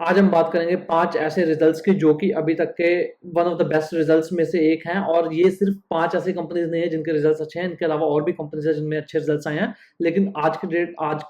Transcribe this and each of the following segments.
आज हम बात करेंगे 5 ऐसे रिजल्ट्स की जो कि अभी तक के one of the best results में से एक हैं। और ये सिर्फ 5 ऐसी कंपनीज नहीं है जिनके रिजल्ट्स अच्छे हैं, इनके अलावा और भी कंपनीज हैं जिनमें अच्छे रिजल्ट्स आए हैं। लेकिन आज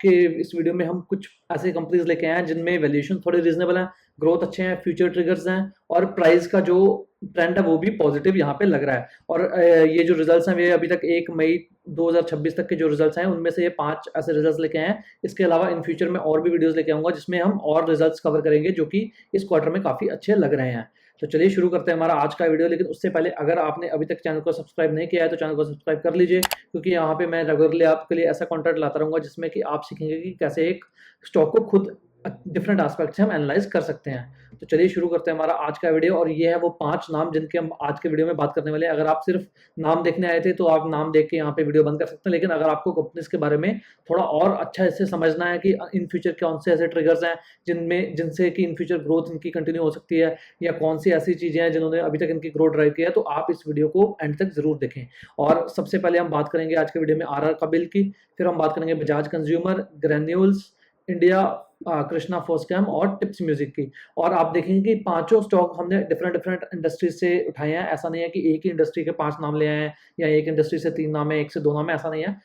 के इस वीडियो में हम कुछ ऐसी कंपनीज लेके आए हैं जिनमें वैल्यूएशन थोड़े रीजनेबल है, ग्रोथ अच्छे हैं, फ्यूचर ट्रिगर्स हैं और प्राइस का जो ट्रेंड है वो भी पॉजिटिव यहाँ पे लग रहा है। और ये जो रिजल्ट्स हैं वे अभी तक 1 मई 2026 तक के जो रिजल्ट्स हैं उनमें से ये 5 ऐसे रिजल्ट्स लेके आए हैं। इसके अलावा इन फ्यूचर में और भी वीडियोस लेके आऊंगा जिसमें हम और रिजल्ट्स कवर करेंगे जो कि इस क्वार्टर में काफी अच्छे लग रहे हैं। तो चलिए शुरू करते हैं हमारा आज का वीडियो। लेकिन उससे पहले अगर आपने अभी तक चैनल को सब्सक्राइब नहीं किया है तो चैनल को सब्सक्राइब कर लीजिए, क्योंकि यहाँ पे मैं रेगुलरली आपके लिए ऐसा कंटेंट लाता रहूंगा जिसमें कि आप सीखेंगे कि कैसे एक स्टॉक को खुद डिफरेंट एस्पेक्ट से हम एनालाइज कर सकते हैं। तो चलिए शुरू करते हैं हमारा आज का वीडियो। और ये है वो 5 नाम जिनके हम आज के वीडियो में बात करने वाले हैं। अगर आप सिर्फ नाम देखने आए थे तो आप नाम देख के यहाँ पे वीडियो बंद कर सकते हैं, लेकिन अगर आपको कंपनीज के बारे में थोड़ा और अच्छा इससे समझना है कि इन फ्यूचर कौन से ऐसे ट्रिगर्स हैं जिनसे कि इन फ्यूचर ग्रोथ इनकी कंटिन्यू हो सकती है, या कौन सी ऐसी चीजें हैं जिन्होंने अभी तक इनकी ग्रोथ ड्राइव किया है, तो आप इस वीडियो को एंड तक जरूर देखें। और सबसे पहले हम बात करेंगे आज के वीडियो में आरआर काबिल की, फिर हम बात करेंगे Bajaj Consumer, Granules India, Krishna Phoschem और टिप्स म्यूजिक की। और आप देखेंगे कि पांचों स्टॉक हमने डिफरेंट डिफरेंट इंडस्ट्रीज से उठाए हैं। ऐसा नहीं है कि एक ही इंडस्ट्री के 5 नाम ले आए हैं या एक इंडस्ट्री से 3 नाम है, एक से 2 नाम है, ऐसा नहीं है।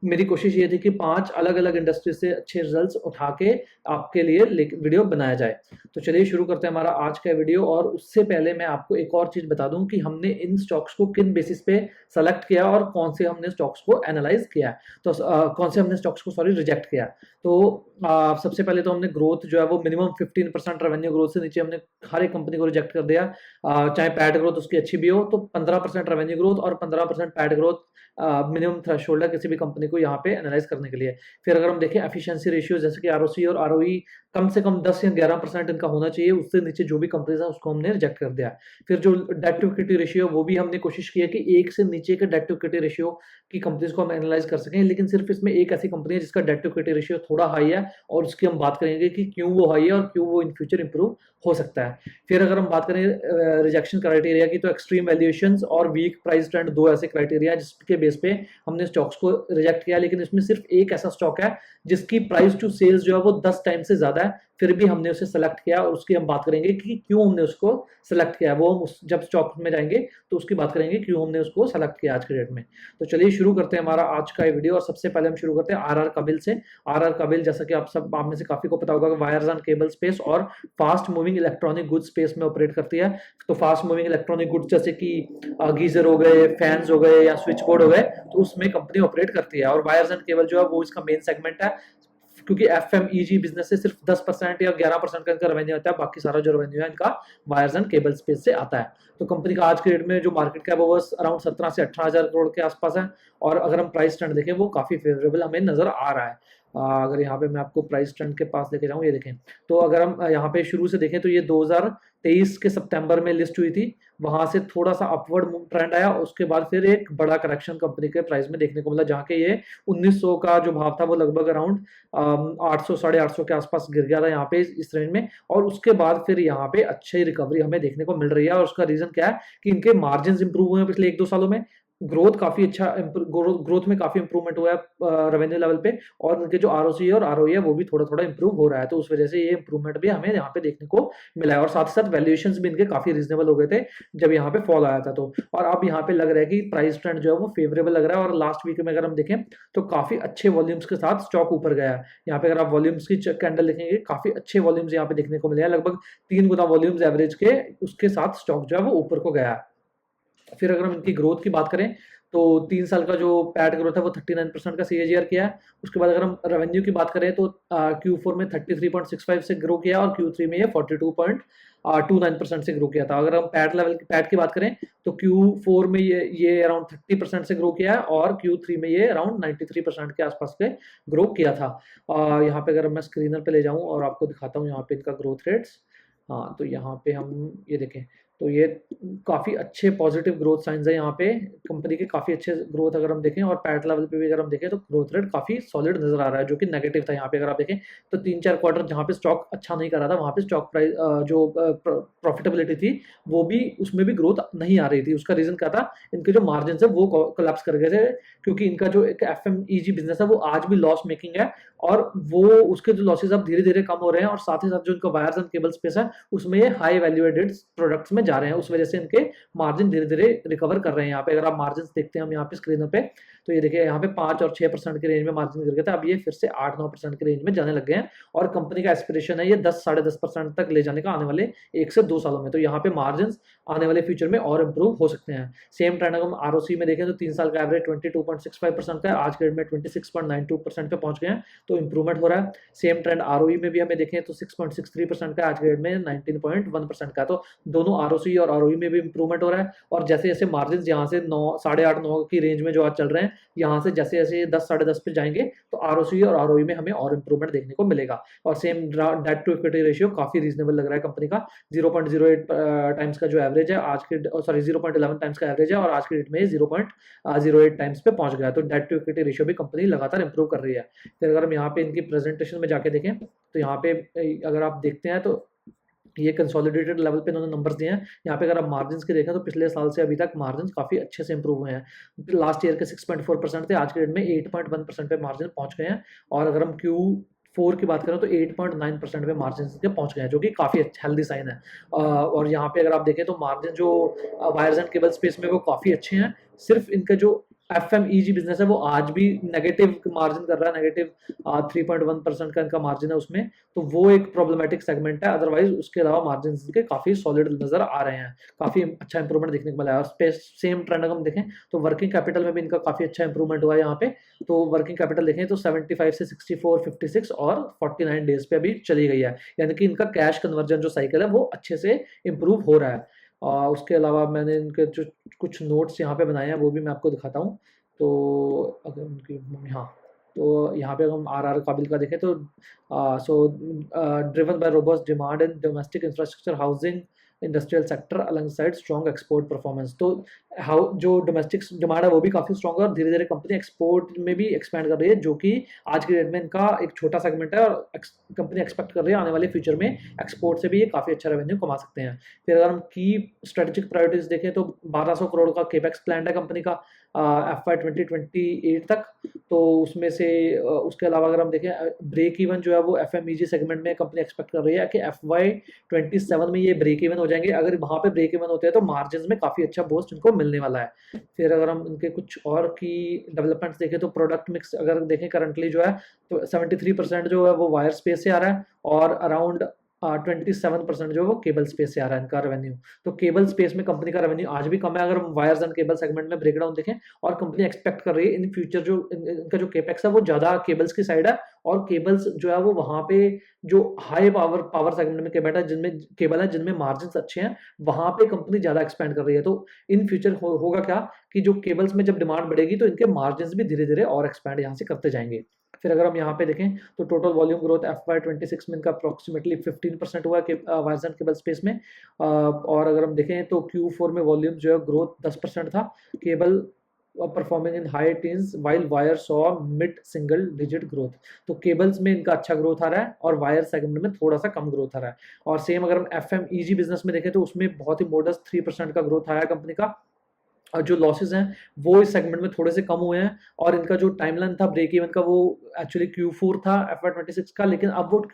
मेरी कोशिश ये थी कि 5 अलग अलग इंडस्ट्री से अच्छे रिजल्ट्स उठा के आपके लिए वीडियो बनाया जाए। तो चलिए शुरू करते हैं हमारा आज का वीडियो। और उससे पहले मैं आपको एक और चीज बता दूं कि हमने इन स्टॉक्स को किन बेसिस पे सेलेक्ट किया और कौन से हमने स्टॉक्स को एनालाइज किया, तो कौन से हमने स्टॉक्स को रिजेक्ट किया। तो सबसे पहले तो हमने ग्रोथ जो है वो मिनिमम 15% रेवेन्यू ग्रोथ से नीचे हमने हर एक कंपनी को रिजेक्ट कर दिया। चाहे पैट ग्रोथ उसकी अच्छी भी हो तो 15% रेवेन्यू ग्रोथ और 15% पैट ग्रोथ मिनिमम थ्रेशोल्ड है किसी भी कंपनी को यहाँ पे एनालाइज करने के लिए। फिर अगर हम देखें एफिशिएंसी रेशियो जैसे कि आरओसी और आरओई कम से कम 10 या 11% इनका होना चाहिए, उससे नीचे जो भी कंपनीज है उसको हमने रिजेक्ट कर दिया। फिर जो डेट टू इक्विटी रेशियो वो भी हमने कोशिश की है कि 1 से नीचे के डेट टू इक्विटी रेशियो की कंपनीज को हम एनालाइज कर सकें। लेकिन सिर्फ इसमें एक ऐसी कंपनी है जिसका डेट टू इक्विटी रेशियो थोड़ा हाई है और उसकी हम बात करेंगे कि क्यों वो हाई है और क्यों वो इन फ्यूचर इंप्रूव हो सकता है। फिर अगर हम बात करें रिजेक्शन क्राइटेरिया की, तो एक्सट्रीम वैल्यूएशंस और वीक प्राइस ट्रेंड, दो ऐसे क्राइटेरिया जिसके बेस पे हमने स्टॉक्स को रिजेक्ट किया। लेकिन इसमें सिर्फ एक ऐसा स्टॉक है जिसकी प्राइस टू सेल्स जो है वो 10 टाइम से ज्यादा है, फिर भी हमने उसे सेलेक्ट किया और उसकी हम बात करेंगे कि क्यों हमने उसको सेलेक्ट किया। वो हम जब स्टॉक में जाएंगे तो उसकी बात करेंगे क्यों हमने उसको सेलेक्ट किया आज के डेट में। तो चलिए शुरू करते हैं हमारा आज का ये वीडियो। और सबसे पहले हम शुरू करते हैं आरआर काबिल से। आरआर काबिल जैसा कि आप में से काफी को पता होगा, वायर्स एंड केबल स्पेस और fast moving electronic goods space में ऑपरेट करती है। तो फास्ट मूविंग इलेक्ट्रॉनिक गुड्स जैसे कि गीजर हो गए, फैंस हो गए या स्विच बोर्ड हो गए, तो उसमें कंपनी ऑपरेट करती है। और वायर्स एंड केबल जो है वो इसका मेन सेगमेंट है, क्योंकि एफएमईजी बिजनेस से सिर्फ 10% या 11% का इनका रेवेन्यू आता है, बाकी सारा जो रेवेन्यू है इनका वायर्स एंड केबल स्पेस से आता है। तो कंपनी का आज के डेट में जो मार्केट कैप है वो अराउंड 17 से 18 हजार करोड़ के आसपास है। और अगर हम प्राइस ट्रेंड देखें वो काफी फेवरेबल हमें नजर आ रहा है। अगर यहाँ पे मैं आपको प्राइस ट्रेंड के पास लेके जाऊँ, ये देखें। तो अगर हम यहाँ पे शुरू से देखें तो ये 2023 के सितंबर में लिस्ट हुई थी, वहां से थोड़ा सा अपवर्ड ट्रेंड आया, उसके बाद फिर एक बड़ा करेक्शन कंपनी के प्राइस में देखने को मिला, जहाँ के ये 1900 का जो भाव था वो लगभग अराउंड 800 850 के आसपास गिर गया था यहाँ पे इस रेंज में। और उसके बाद फिर यहाँ पे अच्छी रिकवरी हमें देखने को मिल रही है। और उसका रीजन क्या है कि इनके मार्जिन इंप्रूव हुए हैं पिछले 1-2 सालों में, ग्रोथ काफी अच्छा, ग्रोथ में काफी इंप्रूवमेंट हुआ है रेवेन्यू लेवल पे, और उनके जो आरओसी और आरओई है वो भी थोड़ा थोड़ा इंप्रूव हो रहा है। तो उस वजह से ये इंप्रूवमेंट भी हमें यहाँ पे देखने को मिला है। और साथ ही साथ वैल्यूएशंस भी इनके काफी रीजनेबल हो गए थे जब यहाँ पे फॉल आया था। तो और अब यहाँ पे लग रहा है कि प्राइस ट्रेंड जो है वो फेवरेबल लग रहा है। और लास्ट वीक में अगर हम देखें तो काफी अच्छे वॉल्यूम्स के साथ स्टॉक ऊपर गया है। यहाँ पे अगर आप वॉल्यूम्स की कैंडल देखेंगे, काफी अच्छे वॉल्यूम्स यहाँ पे देखने को मिले हैं, लगभग 3 गुना वॉल्यूम्स एवरेज के, उसके साथ स्टॉक जो है वो ऊपर को गया है। फिर अगर हम इनकी ग्रोथ की बात करें तो 3 साल का जो पैट ग्रोथ है वो 39% का सीएजीआर किया है। उसके बाद अगर हम रेवेन्यू की बात करें तो Q4 में 33.65 से ग्रो किया और Q3 में ये 42.29% से ग्रो किया था। अगर हम पैट की बात करें तो Q4 में ये अराउंड 30% से ग्रो किया है और Q3 में ये अराउंड 93% के आसपास पे ग्रो किया था। यहाँ पे अगर मैं स्क्रीनर पे ले जाऊँ और आपको दिखाता हूँ यहाँ पे इनका ग्रोथ रेट्स। हाँ, तो यहाँ पे हम ये देखें तो ये काफ़ी अच्छे पॉजिटिव ग्रोथ साइंस है यहाँ पे कंपनी के, काफ़ी अच्छे ग्रोथ अगर हम देखें, और पैट लेवल पे भी अगर हम देखें तो ग्रोथ रेट काफ़ी सॉलिड नजर आ रहा है, जो कि नेगेटिव था यहाँ पे अगर आप देखें तो 3-4 क्वार्टर जहाँ पे स्टॉक अच्छा नहीं कर रहा था वहाँ पे स्टॉक प्राइस जो प्रॉफिटेबिलिटी थी वो भी, उसमें भी ग्रोथ नहीं आ रही थी। उसका रीजन क्या था, इनके जो मार्जिन है वो कोलैप्स कर गए थे, क्योंकि इनका जो एक एफएमईजी बिजनेस है वो आज भी लॉस मेकिंग है, और वो उसके जो लॉसेस अब धीरे धीरे कम हो रहे हैं, और साथ ही साथ जो इनका वायर्स एंड केबल स्पेस है उसमें ये हाई वैल्यूएटेड प्रोडक्ट्स में जा रहे हैं, उस वजह से इनके मार्जिन धीरे धीरे रिकवर कर रहे हैं। यहाँ पे अगर आप मार्जिन देखते हैं हम यहाँ पे स्क्रीन पे, तो ये देखिए यहाँ पे 5 और 6% के रेंज में मार्जिन गिर गए थे, अब ये फिर से 8-9% के रेंज में जाने लग गए हैं, और कंपनी का एस्पिरेशन है ये 10-10.5% तक ले जाने का आने वाले 1 से 2 सालों में। तो यहाँ पे मार्जिन आने वाले फ्यूचर में और इंप्रूव हो सकते हैं। सेम ट्रेंड अगर हम आरओसी में देखें तो 3 साल का एवरेज 22.65% का है, आज के डेट में 26.92% पे पहुंच गए हैं, तो इंप्रूवमेंट हो रहा है। सेम ट्रेंड आरओई में भी हमें देखें तो 6.63% का, आज के डेट में 19.1% का, तो दोनों आरओसी और आरओई में भी इंप्रूवमेंट हो रहा है। और जैसे जैसे मार्जिन यहाँ से 9, 8.5-9 की रेंज में जो आज चल रहे हैं, यहाँ से जैसे जैसे 10-10.5 पे जाएंगे तो आरओसी और आरओई में हमें और इंप्रूवमेंट देखने को मिलेगा। और same debt to equity ratio काफी रीजनेबल लग रहा है कंपनी का, 0.08 टाइम्स का जो एवरेज है आज के, सॉरी 0.11 टाइम्स का एवरेज है, और आज के डेट में 0.08 टाइम्स पे पहुंच गया। तो डेट टू इक्विटी रेशियो भी कंपनी लगातार इंप्रूव कर रही है। फिर अगर हम यहाँ पे इनकी प्रेजेंटेशन में जाके देखें तो यहाँ पे अगर आप देखते हैं तो ये कंसोलिडेटेड लेवल पे इन्होंने नंबर्स दिए हैं। यहाँ पे अगर आप मार्जिन्स के देखें तो पिछले साल से अभी तक मार्जिन्स काफी अच्छे से इंप्रूव हुए हैं। लास्ट ईयर के 6.4% थे, आज के डेट में 8.1% पे मार्जिन पहुंच गए हैं, और अगर हम Q4 की बात करें तो 8.9% पे मार्जिन के पहुंच गए हैं, जो कि काफी अच्छा हेल्दी साइन है। और यहाँ पे अगर आप देखें तो मार्जिन जो वायर्स एंड केबल स्पेस में वो काफी अच्छे हैं, सिर्फ इनका जो एफएमईजी बिजनेस है वो आज भी नेगेटिव मार्जिन कर रहा है, नेगेटिव 3.1% का इनका मार्जिन है उसमें, तो वो एक प्रॉब्लमेटिक सेगमेंट है। अदरवाइज उसके अलावा मार्जिन के काफी सॉलिड नजर आ रहे हैं, काफी अच्छा इंप्रूवमेंट देखने को मिला है। और सेम ट्रेंड अगर हम देखें तो वर्किंग कैपिटल में भी इनका काफी अच्छा इंप्रूवमेंट हुआ है यहाँ पे। तो वर्किंग कैपिटल देखें तो 75 से 64, 56 और 49 डेज पे अभी चली गई है, यानी कि इनका कैश कन्वर्जन जो साइकिल है वो अच्छे से इंप्रूव हो रहा है। उसके अलावा मैंने इनके जो कुछ नोट्स यहाँ पे बनाए हैं वो भी मैं आपको दिखाता हूँ। तो अगर उनकी, हाँ, तो यहाँ पे हम आर काबिल का देखें तो driven by robust demand in domestic infrastructure, housing, industrial sector alongside strong export performance. तो हाउ जो डोमेस्टिक डिमांड है वो भी काफ़ी स्ट्रॉन्ग है, और धीरे धीरे कंपनी एक्सपोर्ट में भी एक्सपैंड कर रही है, जो कि आज के डेट में इनका एक छोटा सेगमेंट है, और कंपनी एक्सपेक्ट कर रही है आने वाले फ्यूचर में एक्सपोर्ट से भी ये काफ़ी अच्छा रेवेन्यू कमा सकते हैं। फिर अगर हम की स्ट्रेटेजिक प्रायोरिटीज देखें तो 1200 करोड़ का केपेक्स प्लान है कंपनी का FY 2028 तक। तो उसमें से उसके अलावा अगर हम देखें ब्रेक इवन जो है वो एफएमईजी सेगमेंट में कंपनी एक्सपेक्ट कर रही है कि FY 27 में ये ब्रेक इवन हो जाएंगे। अगर वहाँ पे ब्रेक इवन होते हैं तो मार्जिन में काफ़ी अच्छा बूस्ट इनको मिलने वाला है। फिर अगर हम इनके कुछ और की डेवलपमेंट्स देखें तो प्रोडक्ट मिक्स अगर देखें करंटली जो है तो 73% जो है वो वायर स्पेस से आ रहा है, और अराउंड 27% जो वो केबल स्पेस से आ रहा है इनका रेवेन्यू। तो केबल स्पेस में कंपनी का रेवेन्यू आज भी कम है अगर हम वायर्स एंड केबल सेगमेंट में ब्रेकडाउन देखें, और कंपनी एक्सपेक्ट कर रही है इन फ्यूचर जो इनका जो केपेक्स है वो ज़्यादा केबल्स की साइड है, और केबल्स जो है वो वहाँ पे जो हाई पावर सेगमेंट में केबल है जिनमें मार्जिन अच्छे हैं, वहाँ पे कंपनी ज़्यादा एक्सपेंड कर रही है। तो इन फ्यूचर होगा क्या कि जो केबल्स में जब डिमांड बढ़ेगी तो इनके मार्जिन भी धीरे धीरे और एक्सपेंड यहाँ से करते जाएंगे। फिर अगर हम यहाँ पे देखें तो टोटल वॉल्यूम ग्रोथ FY 26 में इनका अप्रोक्सीमेटली 15% हुआ है वायर्स एंड केबल स्पेस में। और अगर हम देखें तो Q4 में वॉल्यूम जो है ग्रोथ 10% था, cable performing in high teens while wire saw mid single digit growth. तो केबल्स में इनका अच्छा ग्रोथ आ रहा है और वायर सेगमेंट में थोड़ा सा कम ग्रोथ आ रहा है। और सेम अगर हम FMEG बिजनेस में देखें तो उसमें बहुत ही मोडस्ट 3% का ग्रोथ आया कंपनी का, और जो लॉसेस हैं वो इस सेगमेंट में थोड़े से कम हुए हैं। और इनका जो टाइमलाइन था ब्रेक इवन का वो एक्चुअली Q4 था FY 26 का, लेकिन अब वो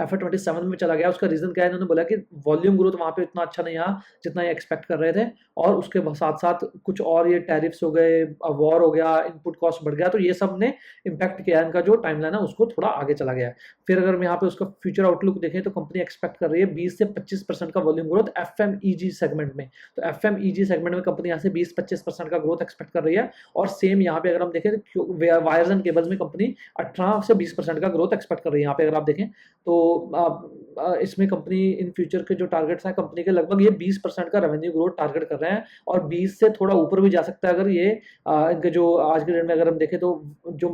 FY 27 में चला गया। उसका रीजन क्या है, इन्होंने बोला कि वॉल्यूम ग्रोथ वहाँ पे इतना अच्छा नहीं आया जितना ये एक्सपेक्ट कर रहे थे, और उसके साथ साथ कुछ और ये टैरिफ्स हो गए, वॉर हो गया, इनपुट कॉस्ट बढ़ गया, तो ये सब ने इम्पैक्ट किया इनका जो टाइमलाइन है उसको थोड़ा आगे चला गया। फिर अगर हम यहाँ पे उसका फ्यूचर आउटलुक देखें तो कंपनी एक्सपेक्ट कर रही है 20 से 25% का वॉल्यूम ग्रोथ FMEG सेगमेंट में। तो FMEG सेगमेंट में कंपनी यहाँ से 20-25% का ग्रोथ एक्सपेक्ट कर रही है। और सेम यहाँ पे अगर हम देखें तो वायर्स एंड केबल्स में कंपनी 18 से 20% का ग्रोथ एक्सपेक्ट कर रही है। यहाँ पे अगर आप देखें तो इसमें कंपनी इन फ्यूचर के जो टारगेट्स हैं कंपनी के, लगभग ये 20% का रेवेन्यू ग्रोथ टारगेट कर रहे हैं, और 20 से थोड़ा ऊपर भी जा सकता है अगर ये इनके जो आज के डेट में अगर हम देखें तो जो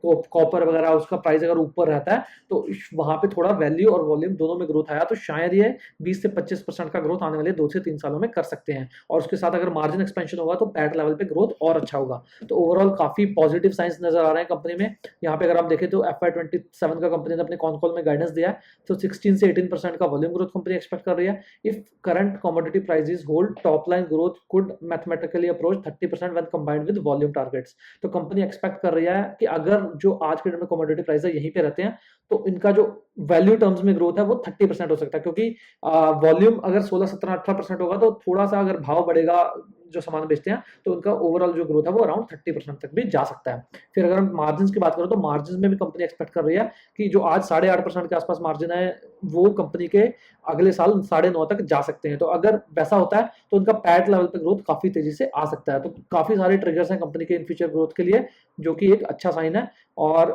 कॉपर वगैरह उसका प्राइस अगर ऊपर रहता है तो वहां पे थोड़ा वैल्यू और वॉल्यूम दोनों में ग्रोथ आया तो शायद ये 20 से 25% का ग्रोथ आने वाले 2 से 3 सालों में कर सकते हैं। और उसके साथ अगर मार्जिन एक्सपेंशन होगा तो पैट लेवल पे ग्रोथ और अच्छा होगा। तो ओवरऑल काफी पॉजिटिव साइंस नजर आ रहे हैं कंपनी में। यहाँ पे अगर आप देखें तो FY 27 का कंपनी ने अपने कॉन कॉल में गाइडेंस दिया है, तो 16 से 18% का वॉल्यूम ग्रोथ कंपनी एक्सपेक्ट कर रही है। If current commodity prices hold, top line growth could mathematically approach 30% when combined with volume targets. तो कंपनी एक्सपेक्ट कर रही है कि अगर जो आज के डेट में कमोडिटी प्राइस है यहीं पे रहते हैं तो इनका जो वैल्यू टर्म्स में ग्रोथ है वो 30% हो सकता है, क्योंकि वॉल्यूम अगर 16, 17, 18% होगा तो थोड़ा सा अगर भाव बढ़ेगा जो सामान बेचते हैं तो उनका ओवरऑल जो ग्रोथ है वो अराउंड 30% तक भी जा सकता है। फिर अगर हम मार्जिन की बात करें तो मार्जिन में भी कंपनी एक्सपेक्ट कर रही है कि जो आज 8.5% के आसपास मार्जिन है वो कंपनी के अगले साल 9.5 तक जा सकते हैं। तो अगर वैसा होता है तो उनका पैट लेवल पे ग्रोथ काफी तेजी से आ सकता है। तो काफी सारे ट्रिगर्स हैं कंपनी के इन फ्यूचर ग्रोथ के लिए, जो कि एक अच्छा साइन है। और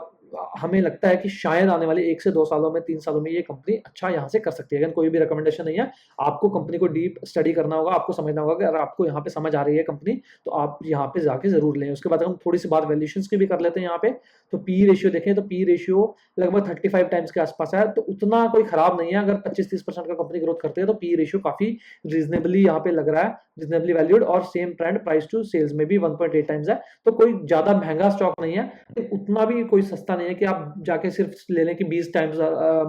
हमें लगता है कि शायद आने वाले 1 से 2 सालों में 3 सालों में ये कंपनी अच्छा यहाँ से कर सकती है। अगर कोई भी रिकमेंडेशन नहीं है, आपको कंपनी को डीप स्टडी करना होगा, आपको समझना होगा कि अगर आपको यहाँ पे समझ आ रही है कंपनी तो आप यहाँ पे जाके जरूर लें। उसके बाद हम थोड़ी सी बात वैल्यूएशंस की भी कर लेते हैं। यहाँ पे तो पी रेशियो देखें तो पी रेशियो लगभग 35 टाइम्स के आसपास है, तो उतना कोई खराब नहीं है। अगर 25-30% का कंपनी ग्रोथ करती है तो पी रेशियो काफी रीजनेबली यहाँ पे लग रहा है, रीजनेबली वैल्यूड। और same trend price to sales में भी 1.8 टाइम्स है। तो कोई ज्यादा महंगा स्टॉक नहीं है, लेकिन उतना भी कोई सस्ता नहीं है कि आप जाके सिर्फ ले लें कि 20 टाइम्स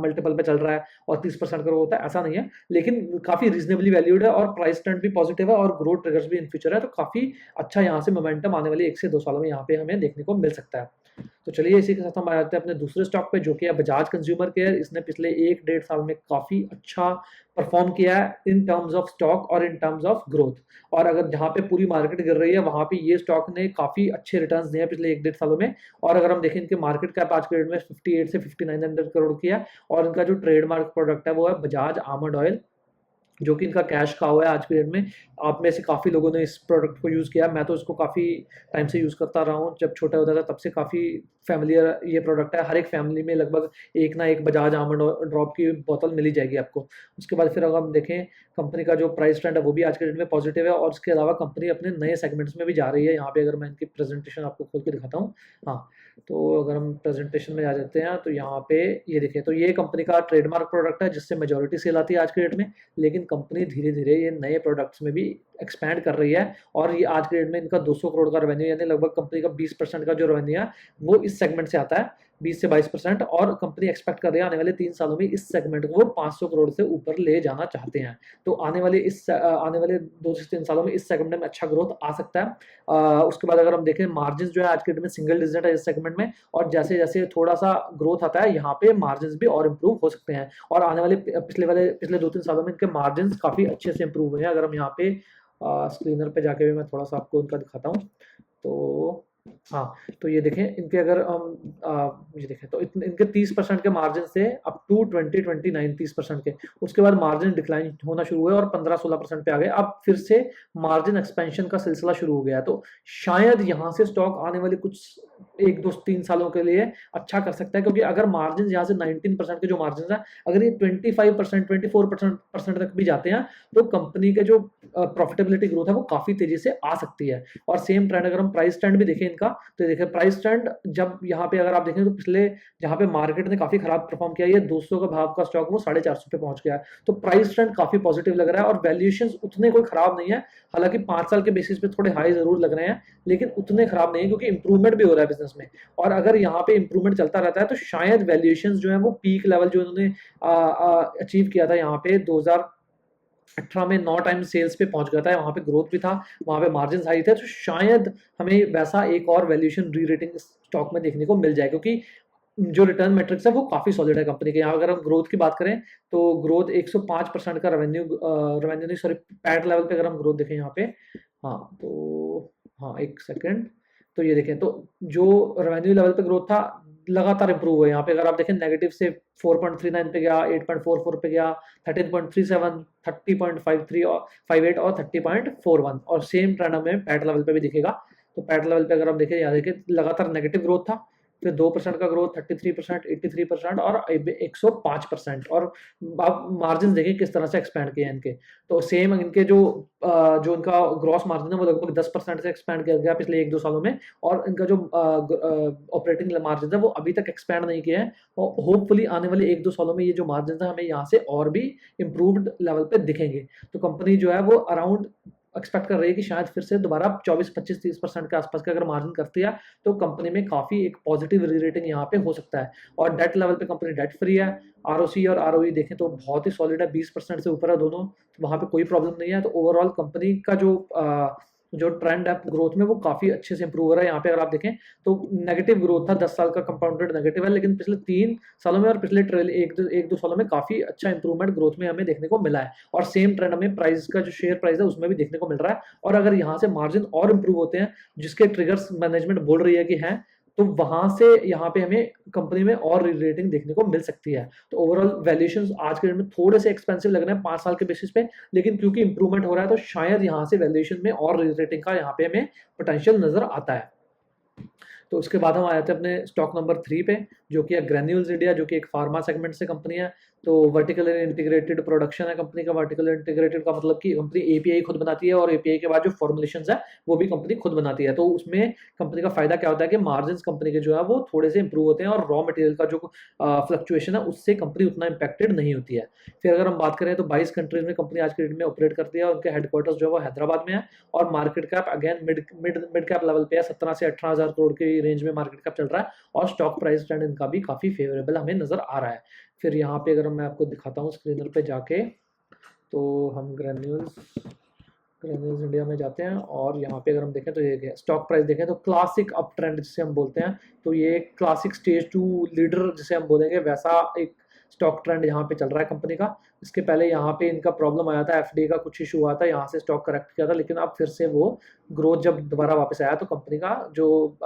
मल्टीपल पे चल रहा है और 30% का होता है, ऐसा नहीं है। लेकिन काफी रीजनेबली वैल्यूड है और प्राइस ट्रेंड भी पॉजिटिव है और ग्रोथ ट्रिगर्स भी इन फ्यूचर है। तो काफी अच्छा यहाँ से मोमेंटम आने वाली 1 से 2 सालों में यहाँ पे हमें देखने को मिल सकता है। तो चलिए इसी के साथ हम आ जाते हैं अपने दूसरे स्टॉक पे, जो कि है बजाज कंज्यूमर केयर। इसने पिछले 1-1.5 साल में काफी अच्छा परफॉर्म किया है इन टर्म्स ऑफ स्टॉक और इन टर्म्स ऑफ ग्रोथ। और अगर जहाँ पे पूरी मार्केट गिर रही है वहां पे ये स्टॉक ने काफी अच्छे रिटर्न्स दिए हैं पिछले 1-1.5 सालों में। और अगर हम देखें इनके मार्केट कैप आज के डेट में 58 से 5900 करोड़ की है। और इनका जो ट्रेडमार्क प्रोडक्ट है वो है बजाज आमंड ऑयल, जो कि इनका कैश काउ है आज के डेट में। आप में से काफ़ी लोगों ने इस प्रोडक्ट को यूज़ किया, मैं तो इसको काफ़ी टाइम से यूज़ करता रहा हूँ। जब छोटा होता था तब से काफ़ी फैमिलियर ये प्रोडक्ट है। हर एक फैमिली में लगभग एक ना एक बजाज आमंड ड्रॉप की बोतल मिली जाएगी आपको। उसके बाद फिर अगर हम देखें कंपनी का जो प्राइस ट्रेंड है वो भी आज के डेट में पॉजिटिव है। और उसके अलावा कंपनी अपने नए सेगमेंट्स में भी जा रही है। यहाँ पे अगर मैं इनकी प्रेजेंटेशन आपको खोल के दिखाता हूँ, हाँ, तो अगर हम प्रेजेंटेशन में आ जाते हैं तो यहाँ पे ये देखें तो ये कंपनी का ट्रेडमार्क प्रोडक्ट है जिससे मेजोरिटी सेल आती है आज के डेट में। लेकिन कंपनी धीरे धीरे ये नए प्रोडक्ट्स में भी एक्सपैंड कर रही है। और ये आज के डेट में इनका 200 करोड़ का रेवेन्यू, यानी लगभग कंपनी का 20% का जो रेवेन्यू है वो इस सेगमेंट से आता है, 20 से 22%। और कंपनी एक्सपेक्ट कर रही है आने वाले 3 सालों में इस सेगमेंट को वो 500 करोड़ से ऊपर ले जाना चाहते हैं। तो आने वाले 2 से 3 सालों में इस सेगमेंट में अच्छा ग्रोथ आ सकता है। उसके बाद अगर हम देखें मार्जिन जो है आज के डेट में सिंगल डिजिट है इस सेगमेंट में। और जैसे जैसे थोड़ा सा ग्रोथ आता है यहाँ पे मार्जिन भी और इम्प्रूव हो सकते हैं। और आने वाले पिछले 2-3 सालों में इनके मार्जिन काफी अच्छे से इम्प्रूव हुए हैं। अगर हम यहाँ पे स्क्रीनर पे जाके भी मैं थोड़ा सा आपको उनका दिखाता हूँ तो हाँ, तो ये देखें इनके अगर हम ये देखें तो इनके 30% के मार्जिन से अप टू 20-29 30% के, उसके बाद मार्जिन डिक्लाइन होना शुरू हुए और 15-16% पे आ गए। अब फिर से मार्जिन एक्सपेंशन का सिलसिला शुरू हो गया। तो शायद यहाँ से स्टॉक आने वाले कुछ 1-2-3 सालों के लिए अच्छा कर सकता है, क्योंकि अगर मार्जिन यहाँ से 19% के जो मार्जिन है अगर ये 25% 24% तक भी जाते हैं तो कंपनी के जो प्रॉफिटेबिलिटी ग्रोथ है वो काफी तेजी से आ सकती है। और सेम ट्रेंड अगर हम प्राइस ट्रेंड भी देखें इनका तो देखिए प्राइस ट्रेंड जब यहाँ पे अगर आप देखें तो पिछले जहाँ पे मार्केट ने काफी खराब परफॉर्म किया, ये 200 का भाव का स्टॉक वो 450 पे पहुंच गया है। तो प्राइस ट्रेंड काफी पॉजिटिव लग रहा है और वैल्यूएशन उतने कोई खराब नहीं है। हालांकि 5 साल के बेसिस पे थोड़े हाई जरूर लग रहे हैं, लेकिन उतने खराब नहीं है क्योंकि इंप्रूवमेंट भी हो रहा है बिजनेस में। और अगर यहाँ पे इंप्रूवमेंट चलता रहता है तो शायद वैल्यूएशन जो है वो पीक लेवल जो उन्होंने अचीव किया था यहाँ पे 2018 में 9 टाइम सेल्स पे पहुंच गया था, वहां पे ग्रोथ भी था, वहां पे मार्जिन हाई थे। तो शायद हमें वैसा एक और वैल्यूएशन री रेटिंग स्टॉक में देखने को मिल जाए, क्योंकि जो रिटर्न मैट्रिक्स है वो काफी सॉलिड है कंपनी के। यहाँ अगर हम ग्रोथ की बात करें तो ग्रोथ 105% का रेवेन्यू नहीं सॉरी पैट लेवल पे अगर हम ग्रोथ देखें यहाँ पे, हाँ तो हाँ एक सेकेंड, तो ये देखें तो जो रेवेन्यू लेवल पे ग्रोथ था लगातार इंप्रूव हुआ है। यहाँ पे अगर आप देखें नेगेटिव से 4.39 पे गया, 8.44 पे गया, 13.37, 30.53 और 58 और 30.41। और सेम ट्रेंड हमें पैट लेवल पे भी दिखेगा। तो पैट लेवल पे अगर हम देखें यहाँ देखें लगातार नेगेटिव ग्रोथ था फिर 2% का ग्रोथ, 33%, 83% और 105%। और आप मार्जिन देखिए किस तरह से एक्सपैंड किए हैं इनके। तो सेम इनके जो इनका ग्रॉस मार्जिन है वो लगभग 10% से एक्सपैंड किया गया पिछले 1-2 सालों में, और इनका जो ऑपरेटिंग मार्जिन है वो अभी तक एक्सपैंड नहीं किया है, और होपफुली आने वाले 1-2 सालों में ये जो मार्जिन है हमें यहाँ से और भी इम्प्रूव्ड लेवल पे दिखेंगे। तो कंपनी जो है वो अराउंड एक्सपेक्ट कर रही है कि शायद फिर से दोबारा 24-25-30% के आसपास का अगर मार्जिन करती है तो कंपनी में काफ़ी एक पॉजिटिव री-रेटिंग यहाँ पे हो सकता है। और डेट लेवल पे कंपनी डेट फ्री है। आरओसी और आरओई देखें तो बहुत ही सॉलिड है, 20% से ऊपर है दोनों, तो वहाँ पे कोई प्रॉब्लम नहीं है। तो ओवरऑल कंपनी का जो ट्रेंड है ग्रोथ में वो काफ़ी अच्छे से इंप्रूव हो रहा है। यहाँ पे अगर आप देखें तो नेगेटिव ग्रोथ था, 10 साल का कंपाउंडेड नेगेटिव है, लेकिन पिछले 3 सालों में और पिछले ट्रेल 1-2 सालों में काफ़ी अच्छा इंप्रूवमेंट ग्रोथ में हमें देखने को मिला है। और सेम ट्रेंड हमें प्राइस का जो शेयर प्राइस है उसमें भी देखने को मिल रहा है। और अगर यहाँ से मार्जिन और इंप्रूव होते हैं, जिसके ट्रिगर्स मैनेजमेंट बोल रही है कि हैं, तो वहां से यहाँ पे हमें कंपनी में और रेटिंग देखने को मिल सकती है। तो ओवरऑल वैल्यूएशंस आज के डेट में थोड़े से एक्सपेंसिव लग रहे हैं 5 साल के बेसिस पे, लेकिन क्योंकि इंप्रूवमेंट हो रहा है तो शायद यहाँ से वैल्यूएशन में और रेटिंग का यहाँ पे हमें पोटेंशियल नजर आता है। तो उसके बाद हम आए थे अपने स्टॉक नंबर 3 पे, जो कि है ग्रैन्यूल्स इंडिया, जो कि एक फार्मा सेगमेंट से कंपनी है। तो वर्टिकली इंटीग्रेटेड प्रोडक्शन है कंपनी का। वर्टिकली इंटीग्रेटेड का मतलब कि कंपनी एपीआई खुद बनाती है, और एपीआई के बाद जो फॉर्मुलेशंस है वो भी कंपनी खुद बनाती है। तो उसमें कंपनी का फायदा क्या होता है कि मार्जिन कंपनी के जो है वो थोड़े से इंप्रूव होते हैं, और रॉ मटेरियल का जो फ्लक्चुएशन है उससे कंपनी उतना इंपैक्टेड नहीं होती है। फिर अगर हम बात करें तो 22 कंट्रीज में कंपनी आज के डेट में ऑपरेट करती है, और उनके हेडक्वार्टर्स जो है वो हैदराबाद में है। और market cap again mid cap level पे है, 17 से 18,000 करोड़ की रेंज में मार्केट कैप चल रहा है, और स्टॉक प्राइस ट्रेंड इनका भी काफी फेवरेबल हमें नजर आ रहा है। फिर यहाँ पे अगर मैं आपको दिखाता हूँ स्क्रीनर पे जाके, तो हम ग्रैन्यूल्स इंडिया में जाते हैं, और यहाँ पे अगर हम देखें तो ये स्टॉक प्राइस देखें तो क्लासिक अप ट्रेंड जिसे हम बोलते हैं, तो ये क्लासिक स्टेज 2 लीडर जिसे हम बोलेंगे वैसा एक स्टॉक ट्रेंड यहाँ पे चल रहा है कंपनी का। इसके पहले यहाँ पे इनका प्रॉब्लम आया था, एफडी का कुछ इशू हुआ था, यहाँ से स्टॉक करेक्ट किया था, लेकिन अब फिर से वो ग्रोथ जब दोबारा वापस आया तो कंपनी का जो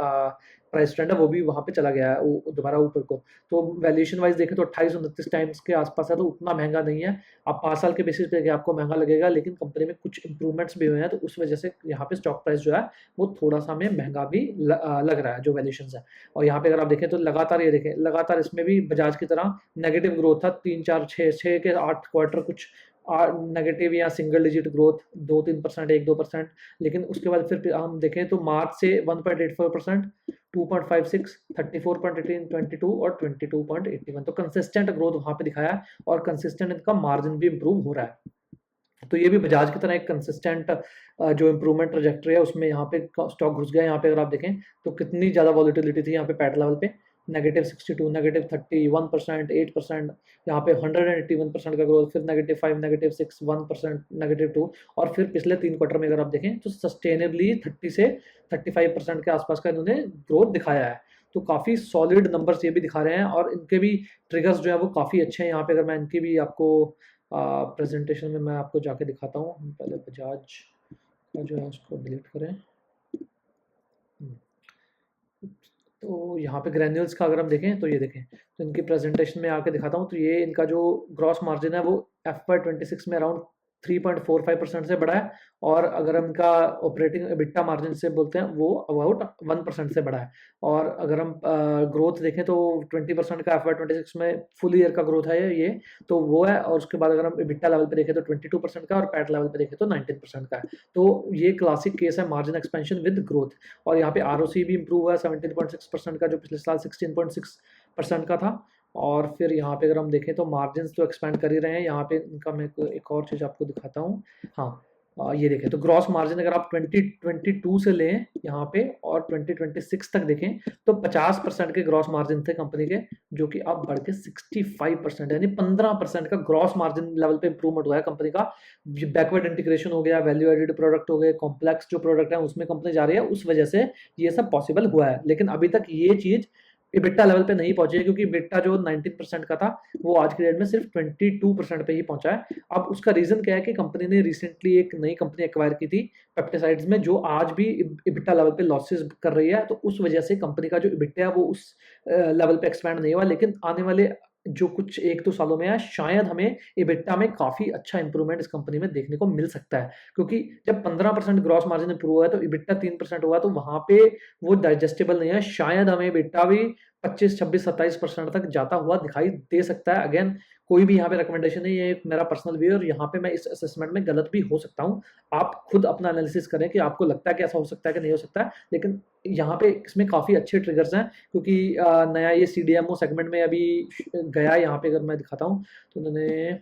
प्राइस ट्रेंड है वो भी वहाँ पे चला गया है दोबारा ऊपर को। तो वैल्यूएशन वाइज देखें तो 28-29 टाइम्स के आसपास है, तो उतना महंगा नहीं है। आप 5 साल के बेसिस पे आपको महंगा लगेगा, लेकिन कंपनी में कुछ इंप्रूवमेंट्स भी हुए हैं, तो उस वजह से यहाँ पे स्टॉक प्राइस जो है वो थोड़ा सा हमें महंगा भी लग रहा है जो वैल्यूएशन है। और यहाँ पे अगर आप देखें तो लगातार ये देखें, लगातार इसमें भी बजाज की तरह नेगेटिव ग्रोथ था, 3-4-6 के 8 क्वार्टर कुछ नेगेटिव या सिंगल डिजिट ग्रोथ, 2-3%, 1-2%। लेकिन उसके बाद फिर हम देखें तो मार्च से 1.84%, 2.56, 34.18, 22 और 22.81, तो कंसिस्टेंट ग्रोथ वहां पे दिखाया, और कंसिस्टेंट इनका मार्जिन भी इंप्रूव हो रहा है। तो ये भी बजाज की तरह एक कंसिस्टेंट जो इंप्रूवमेंट ट्रैजेक्टरी है उसमें यहाँ पे स्टॉक घुस गया। यहाँ पे अगर आप देखें तो कितनी ज़्यादा वॉलिटिलिटी थी यहाँ पे पैट लेवल पे, -62, -31%, 8%, यहाँ पे 181% का ग्रोथ, फिर -5, -6, 1%, -2, और फिर पिछले 3 क्वार्टर में अगर आप देखें तो सस्टेनेबली 30 से 35% के आसपास का इन्होंने ग्रोथ दिखाया है। तो काफ़ी सॉलिड नंबर्स ये भी दिखा रहे हैं, और इनके भी ट्रिगर्स जो है वो काफ़ी अच्छे हैं। यहाँ पे अगर मैं इनकी भी आपको प्रेजेंटेशन में मैं आपको जाके दिखाता हूँ, हम पहले बजाज का जो है उसको डिलीट करें। तो यहाँ पे ग्रैन्यूल्स का अगर हम देखें तो ये देखें, तो इनकी प्रेजेंटेशन में आके दिखाता हूँ, तो ये इनका जो ग्रॉस मार्जिन है वो FY26 में अराउंड 3.45% से बढ़ा है, और अगर हम इनका ऑपरेटिंग एबिटा मार्जिन से बोलते हैं वो अबाउट 1% से बढ़ा है। और अगर हम ग्रोथ देखें तो 20% का FY26 में फुल ईयर का ग्रोथ है ये, तो वो है। और उसके बाद अगर हम एबिटा लेवल पे देखें तो 22% का, और पैट लेवल पे देखें तो 19% का है। तो ये क्लासिक केस है मार्जिन एक्सपेंशन विद ग्रोथ। और यहाँ पे आरओसी भी इंप्रूव हुआ है 17.6% का, जो पिछले साल 16.6% का था। और फिर यहाँ पे अगर हम देखें तो मार्जिन तो एक्सपेंड कर ही रहे हैं। यहाँ पे इनका मैं एक और चीज़ आपको दिखाता हूँ। हाँ, ये देखें तो ग्रॉस मार्जिन अगर आप 2022 से लें यहाँ पे, और 2026 तक देखें तो 50% के ग्रॉस मार्जिन थे कंपनी के, जो कि अब बढ़ के 65%, यानी 15% का ग्रॉस मार्जिन लेवल पे इंप्रूवमेंट हुआ है कंपनी का। बैकवर्ड इंटीग्रेशन हो गया, वैल्यू एडेड प्रोडक्ट हो गए, कॉम्प्लेक्स जो प्रोडक्ट है उसमें कंपनी जा रही है, उस वजह से ये सब पॉसिबल हुआ है। लेकिन अभी तक ये चीज़ इबिटा लेवल पे नहीं पहुंची है, क्योंकि इबिटा जो 19% का था वो आज की डेट में सिर्फ 22% पे ही पहुंचा है। अब उसका रीजन क्या है कि कंपनी ने रिसेंटली एक नई कंपनी एक्वायर की थी पेप्टिसाइड्स में, जो आज भी इबिटा लेवल पे लॉसेस कर रही है। तो उस वजह से कंपनी का जो इबिटा है वो उस लेवल पे एक्सपैंड नहीं हुआ, लेकिन आने वाले जो कुछ 1-2 सालों में है शायद हमें इबिटा में काफ़ी अच्छा इंप्रूवमेंट इस कंपनी में देखने को मिल सकता है। क्योंकि जब 15% ग्रॉस मार्जिन इंप्रूव हुआ है तो इबिटा 3% हुआ, तो वहाँ पे वो डाइजेस्टेबल नहीं है। शायद हमें इबिटा भी 25, 26, 27% तक जाता हुआ दिखाई दे सकता है। अगेन कोई भी यहाँ पे रिकमेंडेशन नहीं है, ये एक मेरा पर्सनल व्यू है और यहाँ पे मैं इस असेसमेंट में गलत भी हो सकता हूँ। आप खुद अपना एनालिसिस करें कि आपको लगता है कि ऐसा हो सकता है कि नहीं हो सकता है। लेकिन यहाँ पे इसमें काफ़ी अच्छे ट्रिगर्स हैं, क्योंकि नया ये सीडीएमओ सेगमेंट में अभी गया। यहाँ पे अगर मैं दिखाता हूँ तो उन्होंने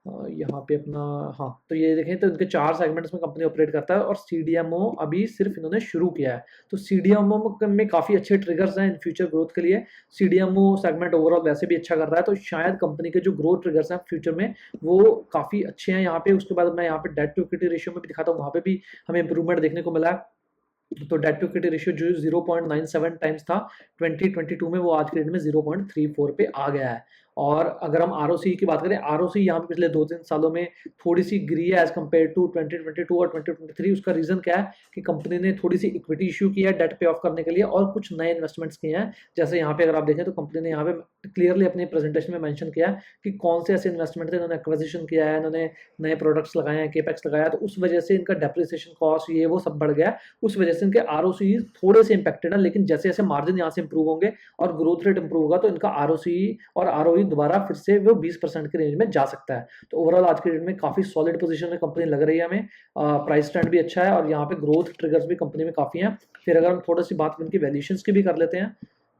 यहाँ पे अपना, हाँ, तो ये देखें तो इनके 4 सेगमेंट्स में कंपनी ऑपरेट करता है और सीडीएमओ अभी सिर्फ इन्होंने शुरू किया है। तो सीडीएमओ में काफ़ी अच्छे ट्रिगर्स हैं इन फ्यूचर ग्रोथ के लिए। सीडीएमओ सेगमेंट ओवरऑल वैसे भी अच्छा कर रहा है, तो शायद कंपनी के जो ग्रोथ ट्रिगर्स हैं फ्यूचर में वो काफ़ी अच्छे हैं यहाँ पे। उसके बाद मैं यहाँ पे डेट टू इक्विटी रेशियो में भी दिखाता हूँ, वहाँ पे भी हमें इंप्रूवमेंट देखने को मिला है। तो डेट टू इक्विटी रेशियो जो 0.97 टाइम्स था 2022 में, वो आज के डेट में 0.34 पे आ गया है। और अगर हम आरओसी की बात करें, आरओसी यहाँ पे पिछले 2-3 सालों में थोड़ी सी गिरी है एज कम्पेयर टू 2022 और 2023। उसका रीजन क्या है कि कंपनी ने थोड़ी सी इक्विटी इशू किया है डेट पे ऑफ करने के लिए और कुछ नए इन्वेस्टमेंट्स किए हैं। जैसे यहाँ पे अगर आप देखें तो कंपनी ने यहाँ पे क्लियरली अपने प्रेजेंटेशन में मेंशन किया है कि कौन से ऐसे इन्वेस्टमेंट थे, इन्होंने एक्विजिशन किया है, इन्होंने नए प्रोडक्ट्स लगाए हैं, केपेक्स लगाया है, तो उस वजह से इनका डेप्रिसिएशन कॉस्ट ये वो सब बढ़ गया है। उस वजह से इनके आरओसी थोड़े से इंपैक्टेड है। लेकिन जैसे जैसे मार्जिन यहाँ से इंप्रूव होंगे और ग्रोथ रेट इंप्रूव होगा तो इनका आरओसी और आरओई दोबारा फिर से वो 20% के रेंज में जा सकता है। तो ओवरऑल आज के डेट में काफी सॉलिड पोजीशन में कंपनी लग रही है हमें। प्राइस ट्रेंड भी अच्छा है और यहाँ पे ग्रोथ ट्रिगर्स भी कंपनी में काफी हैं। फिर अगर हम थोड़ी सी बात इनकी वैल्यूएशंस की भी कर लेते हैं,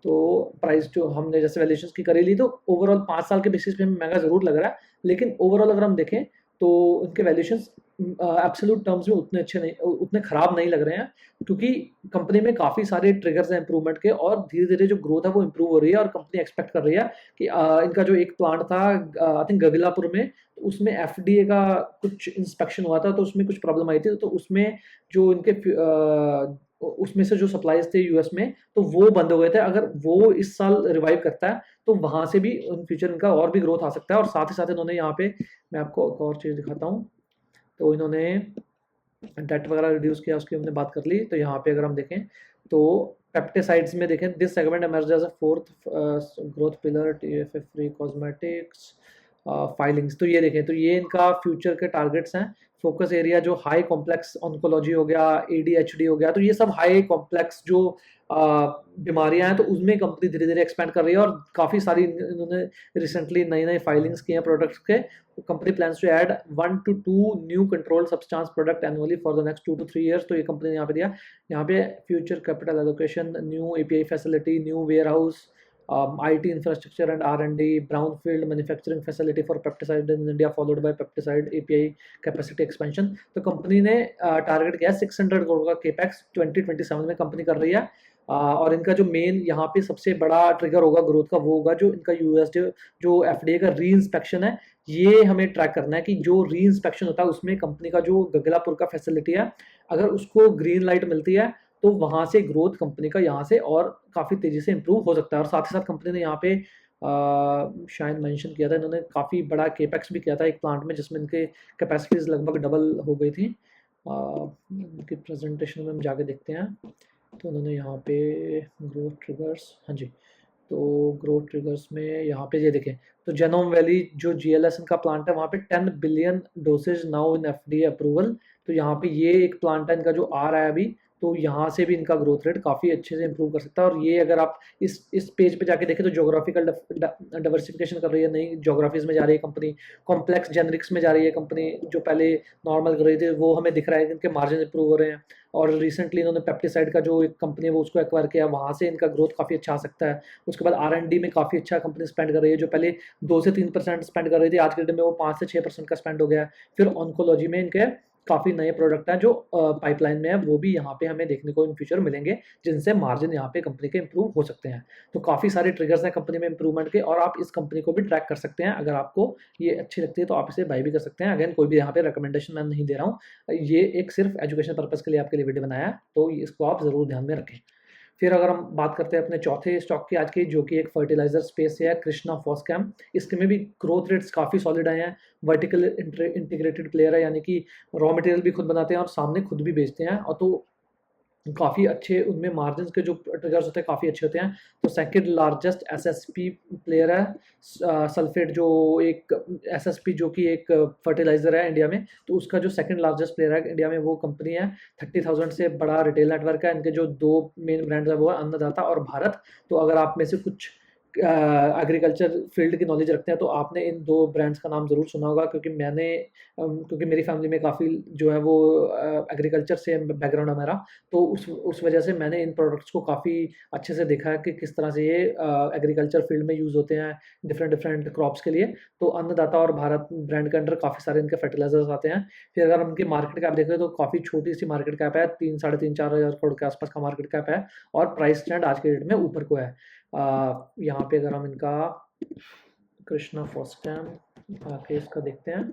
तो प्राइस जो हमने जैसे वैल्यूएशंस की करी ली, तो ओवरऑल 5 साल के बेसिस पे महंगा जरूर लग रहा है। लेकिन ओवरऑल अगर हम देखें तो इनके वैल्यूएशंस एब्सोल्यूट टर्म्स में उतने अच्छे नहीं, उतने खराब नहीं लग रहे हैं, क्योंकि कंपनी में काफ़ी सारे ट्रिगर्स हैं इंप्रूवमेंट के और धीरे धीरे जो ग्रोथ है वो इंप्रूव हो रही है। और कंपनी एक्सपेक्ट कर रही है कि इनका जो एक प्लांट था आई थिंक गगलापुर में, तो उसमें एफडीए का कुछ इंस्पेक्शन हुआ था, तो उसमें कुछ प्रॉब्लम आई थी, तो उसमें जो इनके उसमें से जो सप्लाईज थे यूएस में, तो वो बंद हो गए थे। अगर वो इस साल रिवाइव करता है तो वहां से भी इन फ्यूचर इनका और भी ग्रोथ आ सकता है। और साथ ही साथ इन्होंने यहाँ पे, मैं आपको एक और चीज़ दिखाता हूँ, तो इन्होंने डेट वगैरह रिड्यूस किया, उसकी हमने बात कर ली। तो यहाँ पे अगर हम देखें तो पेप्टिसाइड्स में देखें, this segment emerge as a fourth growth pillar, TFA free cosmetics filings. तो ये देखें तो ये इनका फ्यूचर के टारगेट्स हैं। फोकस एरिया जो हाई कॉम्प्लेक्स ऑन्कोलॉजी हो गया, एडीएचडी हो गया, तो ये सब हाई कॉम्प्लेक्स जो बीमारियां हैं, तो उसमें कंपनी धीरे धीरे एक्सपेंड कर रही है और काफ़ी सारी इन्होंने रिसेंटली नई नई फाइलिंग्स की हैं प्रोडक्ट्स के। Company plans to add 1 to 2 new controlled substance product annually for the next 2 to 3 years. तो ये कंपनी ने यहाँ पे दिया, यहाँ पे future capital allocation, new API facility, new warehouse, IT infrastructure and R&D, brownfield manufacturing facility for pesticide in India followed by pesticide API capacity expansion। तो company ने टारगेट किया 600 करोड़ का केपेक्स 2027 में कंपनी कर रही है। और इनका जो मेन यहाँ पे सबसे बड़ा ट्रिगर होगा ग्रोथ का, वो होगा जो इनका यूएस जो एफडीए का री इंस्पेक्शन है। ये हमें ट्रैक करना है कि जो री इंस्पेक्शन होता है उसमें कंपनी का जो गगलापुर का फैसिलिटी है, अगर उसको ग्रीन लाइट मिलती है तो वहाँ से ग्रोथ कंपनी का यहाँ से और काफ़ी तेज़ी से इम्प्रूव हो सकता है। और साथ ही साथ कंपनी ने यहाँ पे शायद मेंशन किया था, इन्होंने काफ़ी बड़ा केपेक्स भी किया था एक प्लांट में, जिसमें इनके कैपेसिटीज़ लगभग डबल हो गई थी। इनकी प्रेजेंटेशन में हम जाके देखते हैं, तो उन्होंने यहाँ पे ग्रोथ ट्रिगर्स, हाँ जी, तो ग्रोथ ट्रिगर्स में यहाँ पे ये देखें तो जेनोम वैली जो जीएलएस इनका प्लांट है, वहाँ पे 10 billion dosage now in FDA approval. तो यहाँ पे ये एक प्लांट है इनका जो आ रहा है अभी, तो यहाँ से भी इनका ग्रोथ रेट काफ़ी अच्छे से इंप्रूव कर सकता है। और ये अगर आप इस पेज पे जाके देखें तो जोग्राफिकल डाइवर्सिफिकेशन कर रही है, नई जोग्राफीज में जा रही है कंपनी, कॉम्प्लेक्स जेनरिक्स में जा रही है कंपनी, जो पहले नॉर्मल कर रही थी वो हमें दिख रहा है कि इनके मार्जिन इंप्रूव हो रहे हैं। और रिसेंटली इन्होंने पेप्टिसाइड का जो एक कंपनी है वो उसको एक्वायर किया, वहाँ से इनका ग्रोथ काफ़ी अच्छा आ सकता है। उसके बाद R&D में काफ़ी अच्छा कंपनी स्पेंड कर रही है, जो पहले 2 से 3% स्पेंड कर रही थी, आज के डेट में वो 5 से 6% का स्पेंड हो गया है। फिर ऑन्कोलॉजी में इनके काफ़ी नए प्रोडक्ट हैं जो पाइपलाइन में है, वो भी यहाँ पे हमें देखने को इन फ्यूचर मिलेंगे, जिनसे मार्जिन यहाँ पे कंपनी के इंप्रूव हो सकते हैं। तो काफ़ी सारे ट्रिगर्स हैं कंपनी में इंप्रूवमेंट के, और आप इस कंपनी को भी ट्रैक कर सकते हैं। अगर आपको ये अच्छी लगती है तो आप इसे बाय भी कर सकते हैं। अगेन कोई भी यहाँ पे रिकमेंडेशन मैं नहीं दे रहा हूँ, ये एक सिर्फ एजुकेशन पर्पज़ के लिए आपके लिए वीडियो बनाया है, तो इसको आप ज़रूर ध्यान में रखें। फिर अगर हम बात करते हैं अपने चौथे स्टॉक की आज की, जो कि एक फर्टिलाइजर स्पेस से है, कृष्णा फॉस्कैम। इसके में भी ग्रोथ रेट्स काफ़ी सॉलिड आए हैं। वर्टिकल इंटीग्रेटेड प्लेयर है, यानी कि रॉ मटेरियल भी खुद बनाते हैं और सामने खुद भी बेचते हैं। और तो काफ़ी अच्छे उनमें मार्जिन्स के जो ट्रिगर्स होते हैं काफ़ी अच्छे होते हैं। तो सेकंड लार्जेस्ट एसएसपी प्लेयर है सल्फेट, जो एक एसएसपी जो कि एक फर्टिलाइज़र है इंडिया में, तो उसका जो सेकंड लार्जेस्ट प्लेयर है इंडिया में वो कंपनी है। 30,000 से बड़ा रिटेल नेटवर्क है। इनके जो 2 मेन ब्रांड्स हैं वो है अन्नदाता और भारत। तो अगर आप में से कुछ एग्रीकल्चर फील्ड की नॉलेज रखते हैं तो आपने इन 2 ब्रांड्स का नाम ज़रूर सुना होगा, क्योंकि मेरी फैमिली में काफ़ी जो है वो एग्रीकल्चर से बैकग्राउंड है मेरा। तो उस वजह से मैंने इन प्रोडक्ट्स को काफ़ी अच्छे से देखा है कि किस तरह से ये एग्रीकल्चर फील्ड में यूज़ होते हैं डिफरेंट डिफरेंट क्रॉप्स के लिए। तो अन्नदाता और भारत ब्रांड के अंडर काफ़ी सारे इनके फर्टिलाइजर्स आते हैं। फिर अगर हम इनकी मार्केट कैप देखें तो काफ़ी छोटी सी मार्केट कैप है, 3 साढ़े 3 4 हज़ार करोड़ के आसपास का मार्केट कैप है, और प्राइस ट्रेंड आज के डेट में ऊपर को है। यहाँ पे अगर हम इनका कृष्णा फोस्टैम आके इसका देखते हैं,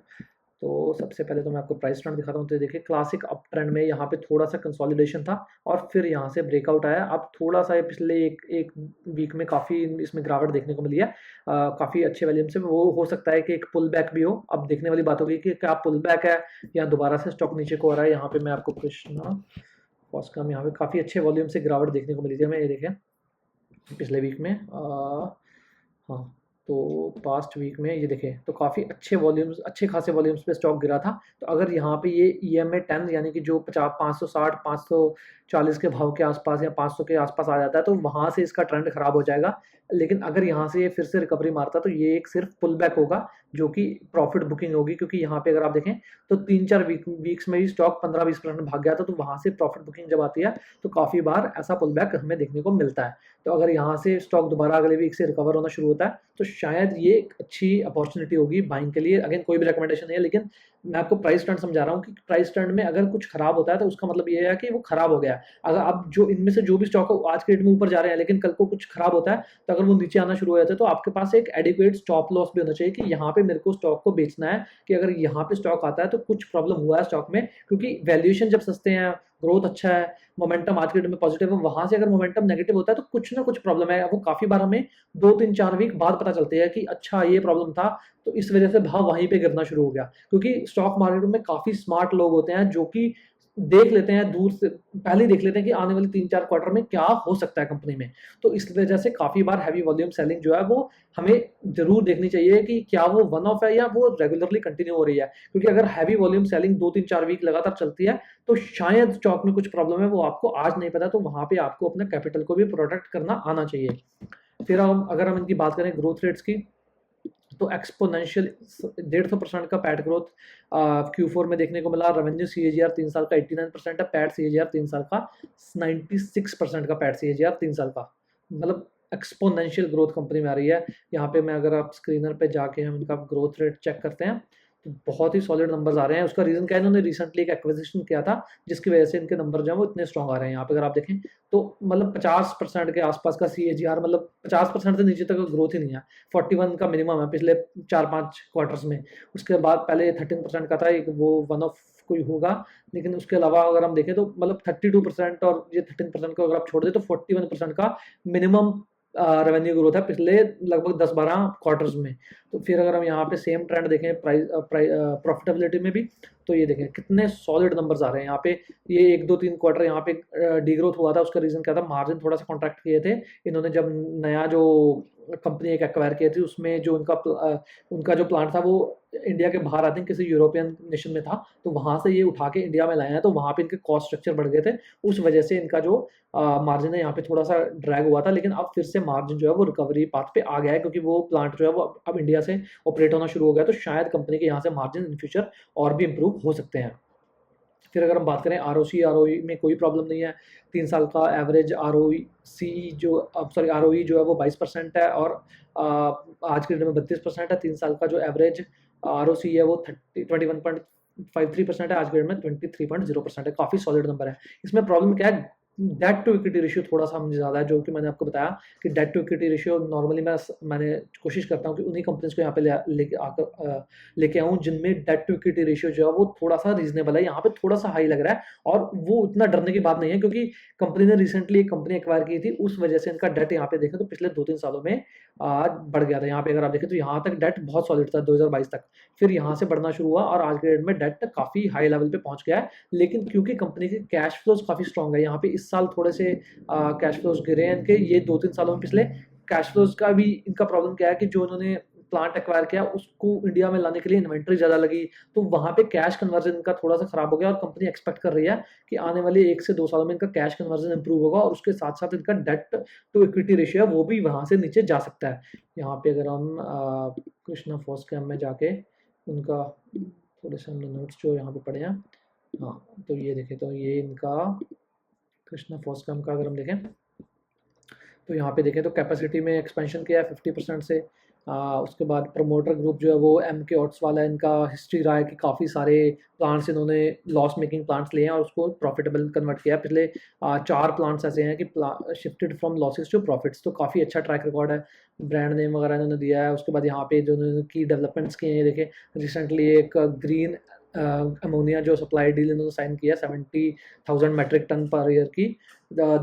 तो सबसे पहले तो मैं आपको प्राइस ट्रेंड दिखाता हूँ। तो देखिए क्लासिक अप ट्रेंड में यहाँ पे थोड़ा सा कंसोलिडेशन था और फिर यहाँ से ब्रेकआउट आया। अब थोड़ा सा पिछले एक वीक में काफ़ी इसमें गिरावट देखने को मिली है, काफ़ी अच्छे वॉल्यूम से। वो हो सकता है कि एक पुल बैक भी हो। अब देखने वाली बात होगी कि क्या पुल बैक है या दोबारा से स्टॉक नीचे को आ रहा है। यहाँ पे मैं आपको कृष्णा फोस्टैम यहाँ पे काफ़ी अच्छे वॉल्यूम से गिरावट देखने को मिली थी हमें, ये देखें पिछले वीक में। हाँ, तो पास्ट वीक में ये देखें तो काफ़ी अच्छे वॉल्यूम्स, अच्छे खासे वॉल्यूम्स पे स्टॉक गिरा था। तो अगर यहाँ पे ये EMA 10 यानी कि जो 560 540 के भाव के आसपास या 500 के आसपास आ जाता है तो वहाँ से इसका ट्रेंड खराब हो जाएगा। लेकिन अगर यहाँ से ये फिर से रिकवरी मारता तो ये एक सिर्फ पुल बैक होगा, जो कि प्रॉफिट बुकिंग होगी, क्योंकि यहाँ पे अगर आप देखें तो 3-4 वीक्स में ही स्टॉक 15-20% भाग गया था। तो वहाँ से प्रॉफिट बुकिंग जब आती है तो काफ़ी बार ऐसा पुल बैक हमें देखने को मिलता है। तो अगर यहाँ से स्टॉक दोबारा अगले वीक से रिकवर होना शुरू होता है तो शायद ये एक अच्छी अपॉर्चुनिटी होगी बाइंग के लिए। अगेन कोई भी रिकमेंडेशन नहीं है, लेकिन मैं आपको प्राइस ट्रेंड समझा रहा हूँ कि प्राइस ट्रेंड में अगर कुछ खराब होता है तो उसका मतलब ये है कि वो खराब हो गया है। अगर आप जो इनमें से जो भी स्टॉक आज के डेट में ऊपर जा रहे हैं लेकिन कल को कुछ खराब होता है तो अगर वो नीचे आना शुरू हो जाता है तो आपके पास एक एडिक्वेट स्टॉप लॉस भी होना चाहिए कि यहाँ पे मेरे को स्टॉक को बेचना है, कि अगर यहाँ पे स्टॉक आता है तो कुछ प्रॉब्लम हुआ है स्टॉक में, क्योंकि वैल्यूएशन जब सस्ते हैं, ग्रोथ अच्छा है, मोमेंटम आज के डेट में पॉजिटिव है, वहां से अगर मोमेंटम नेगेटिव होता है तो कुछ ना कुछ प्रॉब्लम है। वो काफी बार हमें 2-3-4 वीक बाद पता चलती है कि अच्छा ये प्रॉब्लम था, तो इस वजह से भाव वहीं पे गिरना शुरू हो गया। क्योंकि स्टॉक मार्केट में काफी स्मार्ट लोग होते हैं जो कि देख लेते हैं दूर से, पहले ही देख लेते हैं कि आने वाले 3-4 क्वार्टर में क्या हो सकता है कंपनी में। तो इस वजह से काफी बार हैवी वॉल्यूम सेलिंग जो है वो हमें जरूर देखनी चाहिए कि क्या वो वन ऑफ है या वो रेगुलरली कंटिन्यू हो रही है। क्योंकि अगर हैवी वॉल्यूम सेलिंग 2-3-4 वीक लगातार चलती है तो शायद स्टॉक में कुछ प्रॉब्लम है, वो आपको आज नहीं पता, तो वहां पे आपको अपने कैपिटल को भी प्रोटेक्ट करना आना चाहिए। फिर अगर हम इनकी बात करें ग्रोथ रेट्स की, तो एक्सपोनेंशियल 150% का पैट ग्रोथ Q4 में देखने को मिला। रेवेन्यू CAGR 3 साल का 89% है, पैट CAGR 3 साल का 96% का, पैट CAGR 3 साल का, मतलब एक्सपोनेंशियल ग्रोथ कंपनी में आ रही है। यहाँ पे मैं अगर आप स्क्रीनर पे जाके हम इनका ग्रोथ रेट चेक करते हैं तो बहुत ही सॉलिड नंबर्स आ रहे हैं। उसका रीजन क्या है, इन्होंने रिसेंटली एक एक्विजिशन किया था जिसकी वजह से इनके नंबर जो है वो इतने स्ट्रॉन्ग आ रहे हैं। यहाँ पे अगर आप देखें तो मतलब 50% के आसपास का CAGR, मतलब 50% से नीचे तक ग्रोथ ही नहीं है। 41 का मिनिमम है पिछले 4-5 क्वार्टर्स में। उसके बाद पहले 13% का था, एक वो वन ऑफ कोई होगा, लेकिन उसके अलावा अगर हम देखें तो मतलब 32% और ये 13% को अगर आप छोड़ दें तो 41% का मिनिमम रेवेन्यू ग्रोथ है पिछले लगभग 10-12 क्वार्टर्स में। तो फिर अगर हम यहाँ पे सेम ट्रेंड देखें प्रॉफिटेबिलिटी में भी, तो ये देखें कितने सॉलिड नंबर्स आ रहे हैं यहाँ पे। ये 1-2-3 क्वार्टर यहाँ पे डीग्रोथ हुआ था, उसका रीजन क्या था, मार्जिन थोड़ा सा कॉन्ट्रैक्ट किए थे इन्होंने जब नया जो कंपनी एक एक्वायर की थी, उसमें जो उनका जो प्लांट था वो इंडिया के बाहर, आई थिंक किसी यूरोपियन नेशन में था, तो वहां से ये उठा के इंडिया में लाए हैं, तो वहां पे इनके कॉस्ट स्ट्रक्चर बढ़ गए थे। उस वजह से इनका जो मार्जिन है यहाँ पे थोड़ा सा ड्रैग हुआ था, लेकिन अब फिर से मार्जिन जो है वो रिकवरी पाथ पे आ गया है, क्योंकि वो प्लांट जो है वो अब इंडिया से ऑपरेट होना शुरू हो गया। तो शायद कंपनी के यहाँ से मार्जिन इन फ्यूचर और भी इंप्रूव हो सकते हैं। फिर अगर हम बात करें ROE में कोई प्रॉब्लम नहीं है। 3 साल का एवरेज ROE जो है वो 22% है, और आज के डेट में 32% है। 3 साल का जो एवरेज ROC है वो 21.53% है, आज के डेट में 23.0% है। काफ़ी सॉलिड नंबर है। इसमें प्रॉब्लम क्या है, डेट टू इक्विटी रेशियो थोड़ा-सा मुझे ज़्यादा है, जो कि मैंने आपको बताया कि debt to equity ratio normally मैंने कोशिश करता हूँ कि उन्हीं कंपनीज़ को यहाँ पे लेके आऊँ जिनमें डेट टू इक्विटी रेशियो जो है वो थोड़ा-सा रीज़नेबल है। यहाँ पे थोड़ा-सा हाई लग रहा है और वो उतना डरने की बात नहीं है, क्योंकि कंपनी ने रिसेंटली एक कंपनी एक्वायर की थी, उस वजह से इनका डेट यहाँ पे देखें तो पिछले 2-3 सालों में बढ़ गया था। यहाँ पे अगर आप देखें तो यहाँ तक डेट बहुत सॉलिड था 2022 तक, फिर यहाँ से बढ़ना शुरू हुआ और आज के डेट में डेट काफ़ी हाई लेवल पे पहुँच गया है। लेकिन क्योंकि कंपनी के कैश फ्लोज़ काफ़ी स्ट्रॉन्ग है, यहाँ पे इस साल थोड़े से कैश फ्लोज़ गिरे हैं इनके, ये 2-3 सालों में पिछले कैश फ्लोज़ का भी इनका प्रॉब्लम क्या है कि जो उन्होंने प्लांट एक्वायर किया उसको इंडिया में लाने के लिए इन्वेंट्री ज़्यादा लगी, तो वहाँ पे कैश कन्वर्जन इनका थोड़ा-सा खराब हो गया और कंपनी एक्सपेक्ट कर रही है कि आने वाले 1 से 2 सालों में इनका कैश कन्वर्जन इंप्रूव होगा और उसके साथ-साथ इनका डेट टू इक्विटी रेशियो है वो भी वहाँ से नीचे जा सकता है। यहाँ पे अगर हम कृष्णा फोस्कैम में जाके उनका थोड़े से हमने नोट्स जो यहाँ पे पढ़े हैं, हाँ, तो ये देखें तो ये इनका कृष्णा फोस्कैम का अगर हम देखें तो यहाँ पे देखें तो कैपेसिटी में एक्सपेंशन किया है 50% से। उसके बाद प्रमोटर ग्रुप जो है वो एमके ऑट्स वाला है, इनका हिस्ट्री रहा है कि काफ़ी सारे प्लांट्स इन्होंने लॉस मेकिंग प्लांट्स लिए हैं और उसको प्रॉफिटेबल कन्वर्ट किया है। पिछले 4 प्लांट्स ऐसे हैं कि shifted from losses to profits, तो काफ़ी अच्छा ट्रैक रिकॉर्ड है। ब्रांड नेम वगैरह इन्होंने दिया है। उसके बाद यहाँ पे जो इन्होंने की डेवलपमेंट्स किए हैं, देखें रिसेंटली एक ग्रीन अमोनिया जो सप्लाई डील इन्होंने साइन किया 70,000 मेट्रिक टन पर ईयर की,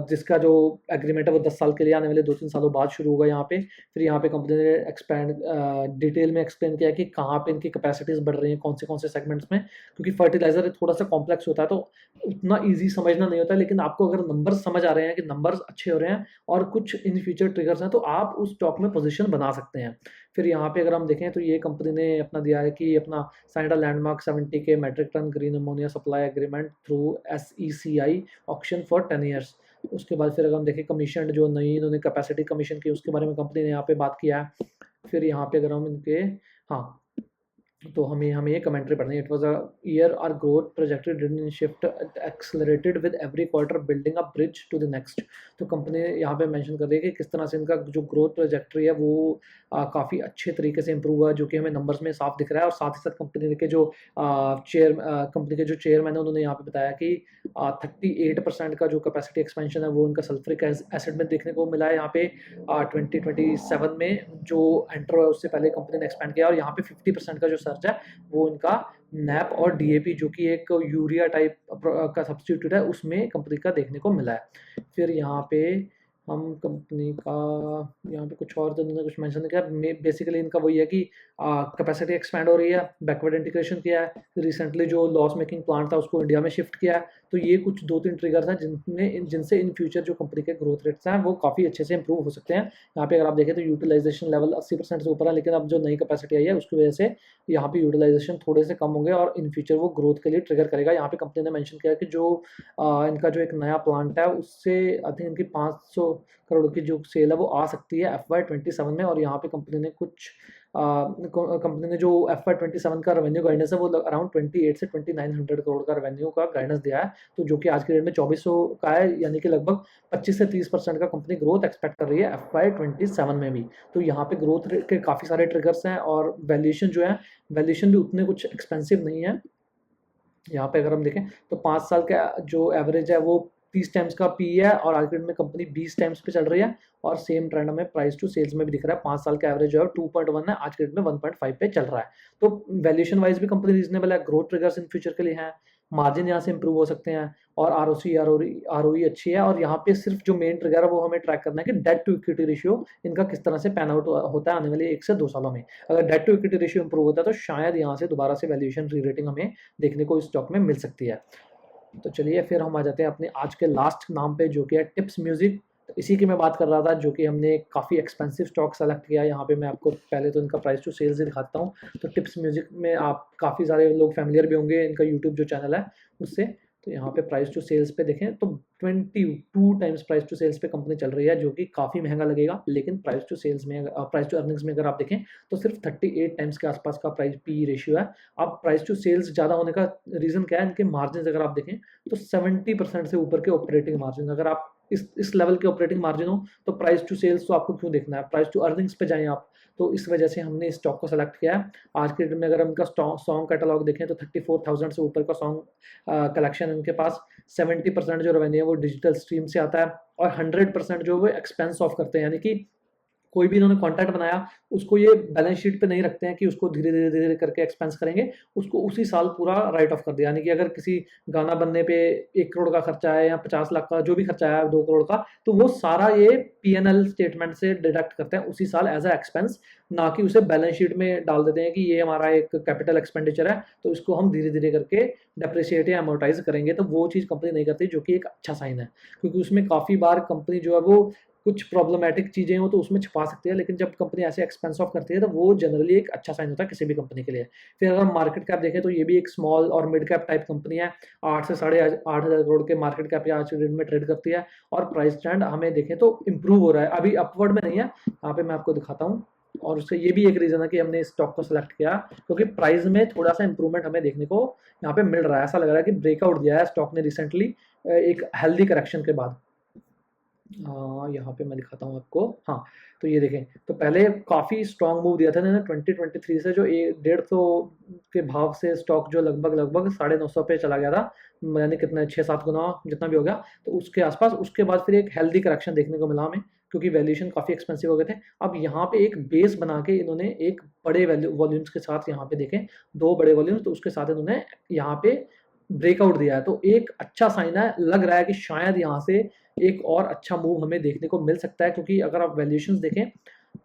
जिसका जो एग्रीमेंट है वो 10 साल के लिए आने वाले 2-3 सालों बाद शुरू होगा यहाँ पे। फिर यहाँ पे कंपनी ने डिटेल में एक्सप्लेन किया कि कहाँ पे इनकी कैपेसिटीज़ बढ़ रही हैं, कौन से सेगमेंट्स में, क्योंकि फर्टिलाइज़र थोड़ा सा कॉम्प्लेक्स होता है तो उतना ईजी समझना नहीं होता, लेकिन आपको अगर नंबर्स समझ आ रहे हैं कि नंबर्स अच्छे हो रहे हैं और कुछ इन फ्यूचर ट्रिगर्स हैं, तो आप उस स्टॉक में पोजीशन बना सकते हैं। फिर यहाँ पे अगर हम देखें तो ये कंपनी ने अपना दिया है कि अपना साइंड अ लैंडमार्क 70 के metric tonne green ammonia supply agreement through SECI auction for 10 years. उसके बाद फिर अगर हम देखें कमीशन जो नई इन्होंने कैपेसिटी कमीशन की, उसके बारे में कंपनी ने यहाँ पे बात किया है। फिर यहाँ पे अगर हम इनके, हाँ, तो हमें ये कमेंट्री पढ़नी है। It was a year our growth trajectory didn't shift accelerated with every quarter building a bridge to the next. तो कंपनी यहाँ पे मेंशन कर रही है कि किस तरह से इनका जो ग्रोथ ट्रैजेक्टरी है वो काफ़ी अच्छे तरीके से इंप्रूव हुआ, जो कि हमें नंबर्स में साफ दिख रहा है। और साथ ही साथ कंपनी के जो कंपनी के जो चेयरमैन है उन्होंने यहाँ पे बताया कि 38% का जो कैपेसिटी एक्सपेंशन है वो इनका सल्फ्यूरिक एसिड में देखने को मिला है। यहाँ पे 2027 में जो एंटर हुआ उससे पहले कंपनी ने एक्सपेंड किया, और यहाँ पे 50% का जो सर्च है वो इनका नैप और DAP जो कि एक यूरिया टाइप का सब्स्टिट्यूट है उसमें कंपनी का देखने को मिला है। फिर यहाँ पे हम कंपनी का यहाँ पे कुछ और तो उन्होंने कुछ मेंशन किया, बेसिकली इनका वही है कि कैपेसिटी एक्सपैंड हो रही है, बैकवर्ड इंटीग्रेशन किया है, रिसेंटली जो लॉस मेकिंग प्लांट था उसको इंडिया में शिफ्ट किया है। तो ये कुछ 2-3 ट्रिगर्स हैं जिनसे इन फ्यूचर जो कंपनी के ग्रोथ रेट्स हैं वो काफ़ी अच्छे से इंप्रूव हो सकते हैं। यहाँ पे अगर आप देखें तो यूटिलाइजेशन लेवल 80% से ऊपर है, लेकिन अब जो नई कैपेसिटी आई है उसकी वजह से यहाँ पे यूटिलाइजेशन थोड़े से कम होंगे और इन फ्यूचर वो ग्रोथ के लिए ट्रिगर करेगा। यहाँ पे कंपनी ने मेंशन किया कि जो इनका जो एक नया प्लांट है उससे आई थिंक इनकी 500 करोड़ की जो सेल है वो आ सकती है FY27 में। और यहाँ पे कंपनी ने जो FY27 का रेवेन्यू गाइडेंस है वो अराउंड 28 से 2900 करोड़ का रेवेन्यू का गाइडेंस दिया है, तो जो कि आज के डेट में 2400 का है, यानी कि लगभग 25 से 30% का कंपनी ग्रोथ एक्सपेक्ट कर रही है FY27 में भी। तो यहाँ पे ग्रोथ के काफ़ी सारे ट्रिगर्स हैं और वैल्यूएशन जो है वैल्यूएशन भी उतने कुछ एक्सपेंसिव नहीं है। यहाँ पे अगर हम देखें तो 5 साल का जो एवरेज है वो 30 टाइम्स का पी है और आज के डेट में कंपनी 20 टाइम्स पे चल रही है, और सेम ट्रेंड हमें प्राइस टू सेल्स में भी दिख रहा है। 5 साल का एवरेज जो है 2.1 है, आज के डेट में 1.5 पे चल रहा है। तो वैल्यूएशन वाइज भी कंपनी रीजनेबल है, ग्रोथ ट्रिगर्स इन फ्यूचर के लिए हैं, मार्जिन यहाँ से इंप्रूव हो सकते हैं, और ROE अच्छी है। और यहाँ पे सिर्फ जो मेन ट्रिगर है वो हमें ट्रैक करना है कि डेट टू इक्विटी रेशियो इनका किस तरह से पैन आउट होता है आने वाले 1 से 2 सालों में। अगर debt to equity ratio improve होता है तो शायद यहाँ से दोबारा से वैल्यूएशन री रेटिंग हमें देखने को इस स्टॉक में मिल सकती है। तो चलिए फिर हम आ जाते हैं अपने आज के लास्ट नाम पे, जो कि है टिप्स म्यूजिक। तो इसी की मैं बात कर रहा था, जो कि हमने काफ़ी एक्सपेंसिव स्टॉक सेलेक्ट किया है। यहाँ पे मैं आपको पहले तो इनका प्राइस टू सेल्स ही दिखाता हूँ। तो टिप्स म्यूजिक में आप काफ़ी सारे लोग फैमिलियर भी होंगे, इनका यूट्यूब जो चैनल है उससे। तो यहाँ पे प्राइस टू सेल्स पे देखें तो 22 टाइम्स प्राइस टू सेल्स पे कंपनी चल रही है, जो कि काफ़ी महंगा लगेगा, लेकिन प्राइस टू सेल्स में प्राइस टू अर्निंग्स में अगर आप देखें तो सिर्फ 38 टाइम्स के आसपास का प्राइस पी रेशियो है। अब प्राइस टू सेल्स ज़्यादा होने का रीज़न क्या है? इनके मार्जिन अगर आप देखें तो 70% से ऊपर के ऑपरेटिंग मार्जिन। अगर आप इस लेवल के ऑपरेटिंग मार्जिन हो, तो प्राइस टू सेल्स तो आपको क्यों देखना है, प्राइस टू अर्निंग्स पे जाएँ आप। तो इस वजह से हमने इस स्टॉक को सेलेक्ट किया है। आज के डेट में अगर हम इनका सॉन्ग कैटलॉग देखें तो 34,000 से ऊपर का सॉन्ग कलेक्शन इनके पास। 70% जो रेवेन्यू है वो डिजिटल स्ट्रीम से आता है, और 100% जो वो एक्सपेंस ऑफ करते हैं, यानी कि कोई भी इन्होंने कॉन्ट्रैक्ट बनाया, उसको ये बैलेंस शीट पे नहीं रखते हैं कि उसको धीरे-धीरे करके एक्सपेंस करेंगे, उसको उसी साल पूरा राइट ऑफ कर दिया। यानी कि अगर किसी गाना बनने पे 1 करोड़ का खर्चा है या 50 लाख का जो भी खर्चा आया है 2 करोड़ का, तो वो सारा ये पी&एल स्टेटमेंट से डिडक्ट करते हैं उसी साल एज़ अ एक्सपेंस, ना कि उसे बैलेंस शीट में डाल देते हैं कि ये हमारा एक कैपिटल एक्सपेंडिचर है, तो इसको हम धीरे-धीरे करके डेप्रिशिएट या अमोर्टाइज़ करेंगे। तो वो चीज़ कंपनी नहीं करती, जो कि एक अच्छा साइन है। क्योंकि उसमें काफ़ी बार कंपनी जो है वो कुछ प्रॉब्लमैटिक चीज़ें हो तो उसमें छुपा सकती है, लेकिन जब कंपनी ऐसे एक्सपेंस ऑफ करती है तो वो जनरली एक अच्छा साइन होता है किसी भी कंपनी के लिए। फिर अगर हम मार्केट कैप देखें तो ये भी एक स्मॉल और मिड कैप टाइप कंपनी है। 8 से साढ़े 8,000 करोड़ के मार्केट कैप आज के डेट में ट्रेड करती है, और प्राइस ट्रेंड हमें देखें तो इम्प्रूव हो रहा है, अभी अपवर्ड में नहीं है। यहाँ पे मैं आपको दिखाता हूँ, और उससे ये भी एक रीज़न है कि हमने इस स्टॉक को सेलेक्ट किया, क्योंकि प्राइस में थोड़ा सा इंप्रूवमेंट हमें देखने को यहाँ पे मिल रहा है। ऐसा लग रहा है कि ब्रेकआउट दिया है स्टॉक ने रिसेंटली, एक हेल्दी करेक्शन के बाद। यहाँ पे मैं दिखाता हूँ आपको। हाँ, तो ये देखें, तो पहले काफ़ी स्ट्रॉन्ग मूव दिया था इन्होंने 2023 से, जो 150 के भाव से स्टॉक जो लगभग 950 पे चला गया था, यानी कितना 6-7 गुना जितना भी हो गया, तो उसके आसपास। उसके बाद फिर एक हेल्दी करेक्शन देखने को मिला हमें, क्योंकि वैल्यूएशन काफ़ी एक्सपेंसिव हो गए थे। अब यहाँ पे एक बेस बना के इन्होंने एक बड़े वॉल्यूम्स के साथ, यहाँ पे देखें 2 बड़े वॉल्यूम्स, तो उसके साथ इन्होंने यहाँ पे ब्रेकआउट दिया है, तो एक अच्छा साइन है। लग रहा है कि शायद यहाँ से एक और अच्छा मूव हमें देखने को मिल सकता है, क्योंकि अगर आप वैल्यूएशंस देखें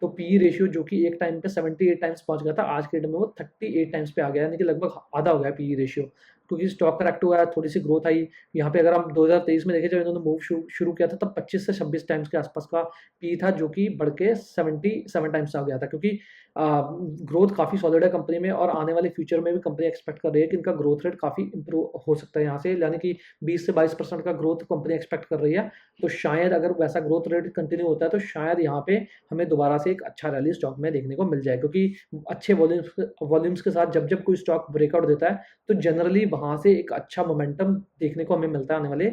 तो पी रेशियो जो कि एक टाइम पे 78 टाइम्स पहुंच गया था, आज के डेट में वो 38 टाइम्स पे आ गया, यानी कि लगभग आधा हो गया पी रेशियो, क्योंकि स्टॉक करेक्ट हुआ है, थोड़ी सी ग्रोथ आई। यहाँ पे अगर हम 2023 में देखें जब इन्होंने मूव शुरू किया था, तब 25 से 26 टाइम्स के आसपास का पी था, जो कि बढ़ के 77 टाइम्स आ गया था। क्योंकि ग्रोथ काफ़ी सॉलिड है कंपनी में, और आने वाले फ्यूचर में भी कंपनी एक्सपेक्ट कर रही है कि इनका ग्रोथ रेट काफ़ी इंप्रूव हो सकता है यहाँ से, यानी कि 20 से 22% का ग्रोथ कंपनी एक्सपेक्ट कर रही है। तो शायद अगर वैसा ग्रोथ रेट कंटिन्यू होता है, तो शायद यहाँ पे हमें दोबारा से एक अच्छा रैली स्टॉक में देखने को मिल जाए, क्योंकि अच्छे वॉल्यूम्स के साथ जब कोई स्टॉक ब्रेकआउट देता है, तो जनरली वहाँ से एक अच्छा मोमेंटम देखने को हमें मिलता है आने वाले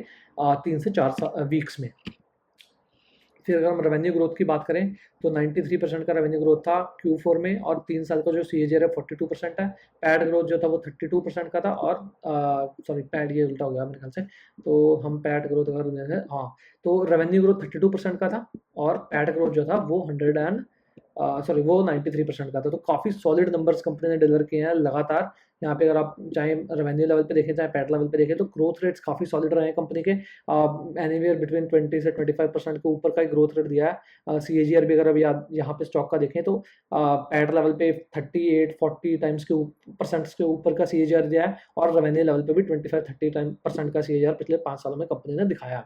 3 से 4 वीक्स में। फिर अगर हम रेवेन्यू ग्रोथ की बात करें तो 93% का रेवेन्यू ग्रोथ था Q4 में, और 3 साल का जो CAGR है 42% है। पैड ग्रोथ जो था वो 32% का था, और सॉरी पैड ये उल्टा हो गया मेरे ख्याल से, तो हम पैड ग्रोथ अगर हाँ, तो रेवेन्यू ग्रोथ 32% का था, और पैड ग्रोथ जो था वो 93% का था। तो काफ़ी सॉलिड नंबर्स कंपनी ने डिलीवर किए हैं लगातार। यहाँ पे अगर आप चाहे रेवेन्यू लेवल पे देखें चाहे पैट लेवल पे देखें, तो ग्रोथ रेट्स काफ़ी सॉलिड रहे हैं कंपनी के। एनीवेयर बिटवीन 20 से 25% के ऊपर का ही ग्रोथ रेट दिया है। CAGR भी अगर अभी यहाँ पे स्टॉक का देखें तो पैट लेवल पे 38-40 टाइम्स के परसेंट के ऊपर का CAGR दिया है, और रेवेन्यू लेवल पे भी 25-30% का CAGR पिछले 5 सालों में कंपनी ने दिखाया है।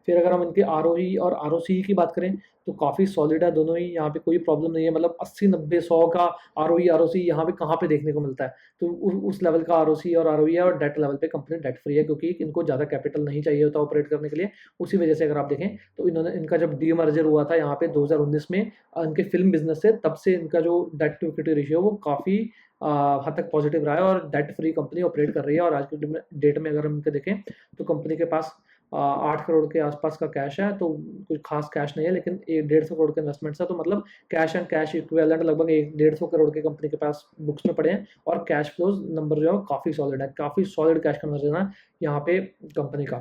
फिर अगर हम इनके ROE और ROCE की बात करें तो काफ़ी सॉलिड है दोनों ही, यहाँ पे कोई प्रॉब्लम नहीं है। मतलब 80-90-100 का ROE ROCE यहाँ पे कहाँ पे देखने को मिलता है, तो उस लेवल का ROCE और ROE है। और डेट लेवल पे कंपनी डेट फ्री है, क्योंकि इनको ज़्यादा कैपिटल नहीं चाहिए होता ऑपरेट करने के लिए। उसी वजह से अगर आप देखें तो इन्होंने, इनका जब डीमर्जर हुआ था यहाँ पे 2019 में इनके फिल्म बिजनेस से, तब से इनका जो डेट टू इक्विटी रेशियो वो काफ़ी हद तक पॉजिटिव रहा है, और डेट फ्री कंपनी ऑपरेट कर रही है। और आज की डेट में अगर हम इनके देखें तो कंपनी के पास 8 करोड़ के आसपास का कैश है, तो कुछ खास कैश नहीं है, लेकिन 150 करोड़ के इन्वेस्टमेंट्स है, तो मतलब कैश एंड कैश इक्विवेलेंट लगभग 150 करोड़ के कंपनी के पास बुक्स में पड़े हैं। और कैश फ्लोज नंबर जो है काफ़ी सॉलिड है, काफ़ी सॉलिड कैश कन्वर्जन है यहाँ पे कंपनी का।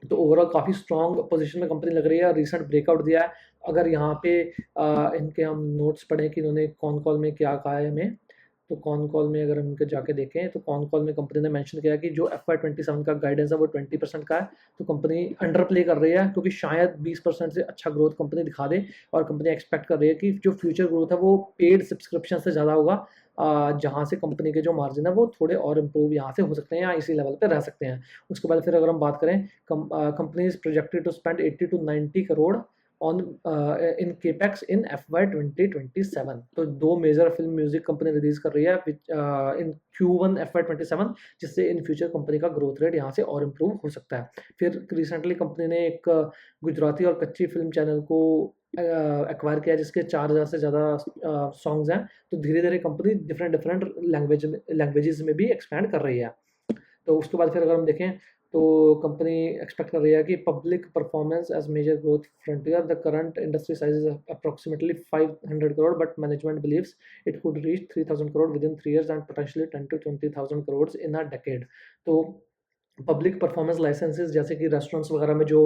तो ओवरऑल काफ़ी स्ट्रॉन्ग पोजीशन में कंपनी लग रही है, रिसेंट ब्रेकआउट दिया है। अगर यहाँ पे इनके हम नोट्स पढ़ें कि इन्होंने कौन कॉल में क्या कहा है हमें, तो कॉन कॉल में अगर हम इनके जाके देखें तो कॉन कॉल में कंपनी ने मेंशन किया कि जो FY27 का गाइडेंस है वो 20% का है। तो कंपनी अंडर प्ले कर रही है, क्योंकि शायद 20% से अच्छा ग्रोथ कंपनी दिखा दे, और कंपनी एक्सपेक्ट कर रही है कि जो फ्यूचर ग्रोथ है वो पेड सब्सक्रिप्शन से ज़्यादा होगा, जहाँ से कंपनी के जो मार्जिन है वो थोड़े और इम्प्रूव यहाँ से हो सकते हैं, या इसी लेवल पे रह सकते हैं। उसके बाद फिर अगर हम बात करें, company is projected to spend 80 to 90 crore on in capex in FY2027। तो 2 major film music company release कर रही है इन Q1 FY27, जिससे इन फ्यूचर कंपनी का ग्रोथ रेट यहाँ से और इम्प्रूव हो सकता है। फिर रिसेंटली कंपनी ने एक गुजराती और कच्ची फिल्म चैनल को एक्वायर किया, जिसके 4000 से ज़्यादा सॉन्ग्स हैं। तो धीरे धीरे कंपनी डिफरेंट डिफरेंट लैंग्वेजेस में भी एक्सपैंड कर रही है। तो उसके बाद फिर अगर हम देखें तो कंपनी एक्सपेक्ट कर रही है कि public performance as major growth frontier, the current industry size is approximately 500 crore, but management believes it could reach 3000 crore within 3 years and potentially 10 to 20,000 crore in a decade. तो पब्लिक परफॉर्मेंस लाइसेंसेस जैसे कि restaurants वगैरह में जो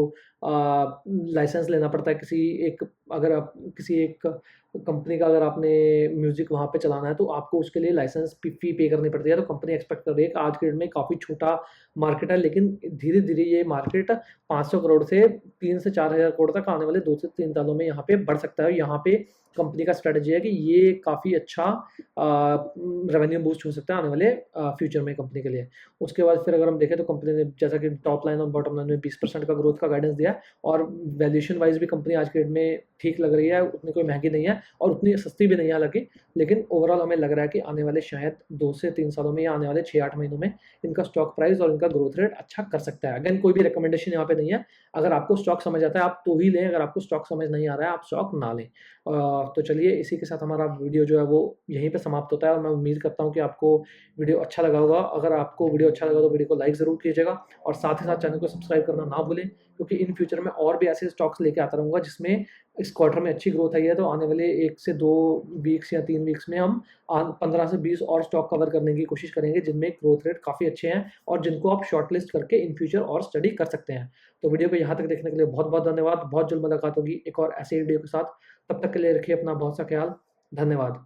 licence लेना पड़ता है किसी एक, अगर आप किसी एक कंपनी का अगर आपने म्यूजिक वहाँ पे चलाना है तो आपको उसके लिए लाइसेंस फी पे करनी पड़ती है। तो कंपनी एक्सपेक्ट कर रही है कि आज के डेट में काफ़ी छोटा मार्केट है, लेकिन धीरे धीरे ये मार्केट 500 करोड़ से 3 से 4 हज़ार करोड़ तक आने वाले 2 से 3 सालों में यहाँ पे बढ़ सकता है। यहाँ पे कंपनी का स्ट्रेटजी है कि ये काफ़ी अच्छा रेवेन्यू बूस्ट हो सकता है आने वाले फ्यूचर में कंपनी के लिए। उसके बाद फिर अगर हम देखें तो कंपनी ने जैसा कि टॉप लाइन और बॉटम लाइन में 20% का ग्रोथ का गाइडेंस दिया है, और वैल्यूएशन वाइज भी कंपनी आज के डेट में ठीक लग रही है, उतनी कोई महंगी नहीं है और उतनी सस्ती भी नहीं है हालांकि। लेकिन ओवरऑल हमें लग रहा है कि आने वाले शायद 2 से 3 सालों में या आने वाले 6-8 महीनों में इनका स्टॉक प्राइस और इनका ग्रोथ रेट अच्छा कर सकता है। अगेन कोई भी रिकमेंडेशन यहाँ पे नहीं है, अगर आपको स्टॉक समझ आता है आप तो ही लें, अगर आपको स्टॉक समझ नहीं आ रहा है आप स्टॉक ना लें। तो चलिए इसी के साथ हमारा वीडियो जो है वो यहीं पे समाप्त होता है, और मैं उम्मीद करता हूँ कि आपको वीडियो अच्छा लगा होगा। अगर आपको वीडियो अच्छा लगा तो वीडियो को लाइक ज़रूर कीजिएगा, और साथ ही साथ चैनल को सब्सक्राइब करना ना भूलें, क्योंकि इन फ्यूचर में और भी ऐसे स्टॉक्स लेके आता रहूँगा जिसमें इस क्वार्टर में अच्छी ग्रोथ आई है। तो आने वाले 1 से 2 वीक्स या 3 वीक्स में हम 15 से 20 और स्टॉक कवर करने की कोशिश करेंगे जिनमें ग्रोथ रेट काफ़ी अच्छे हैं और जिनको आप शॉर्ट लिस्ट करके इन फ्यूचर और स्टडी कर सकते हैं। तो वीडियो को यहाँ तक देखने के लिए बहुत बहुत धन्यवाद। बहुत जल्द मुलाकात होगी एक और ऐसे वीडियो के साथ। तब तक के लिए रखिए अपना बहुत सा ख्याल। धन्यवाद।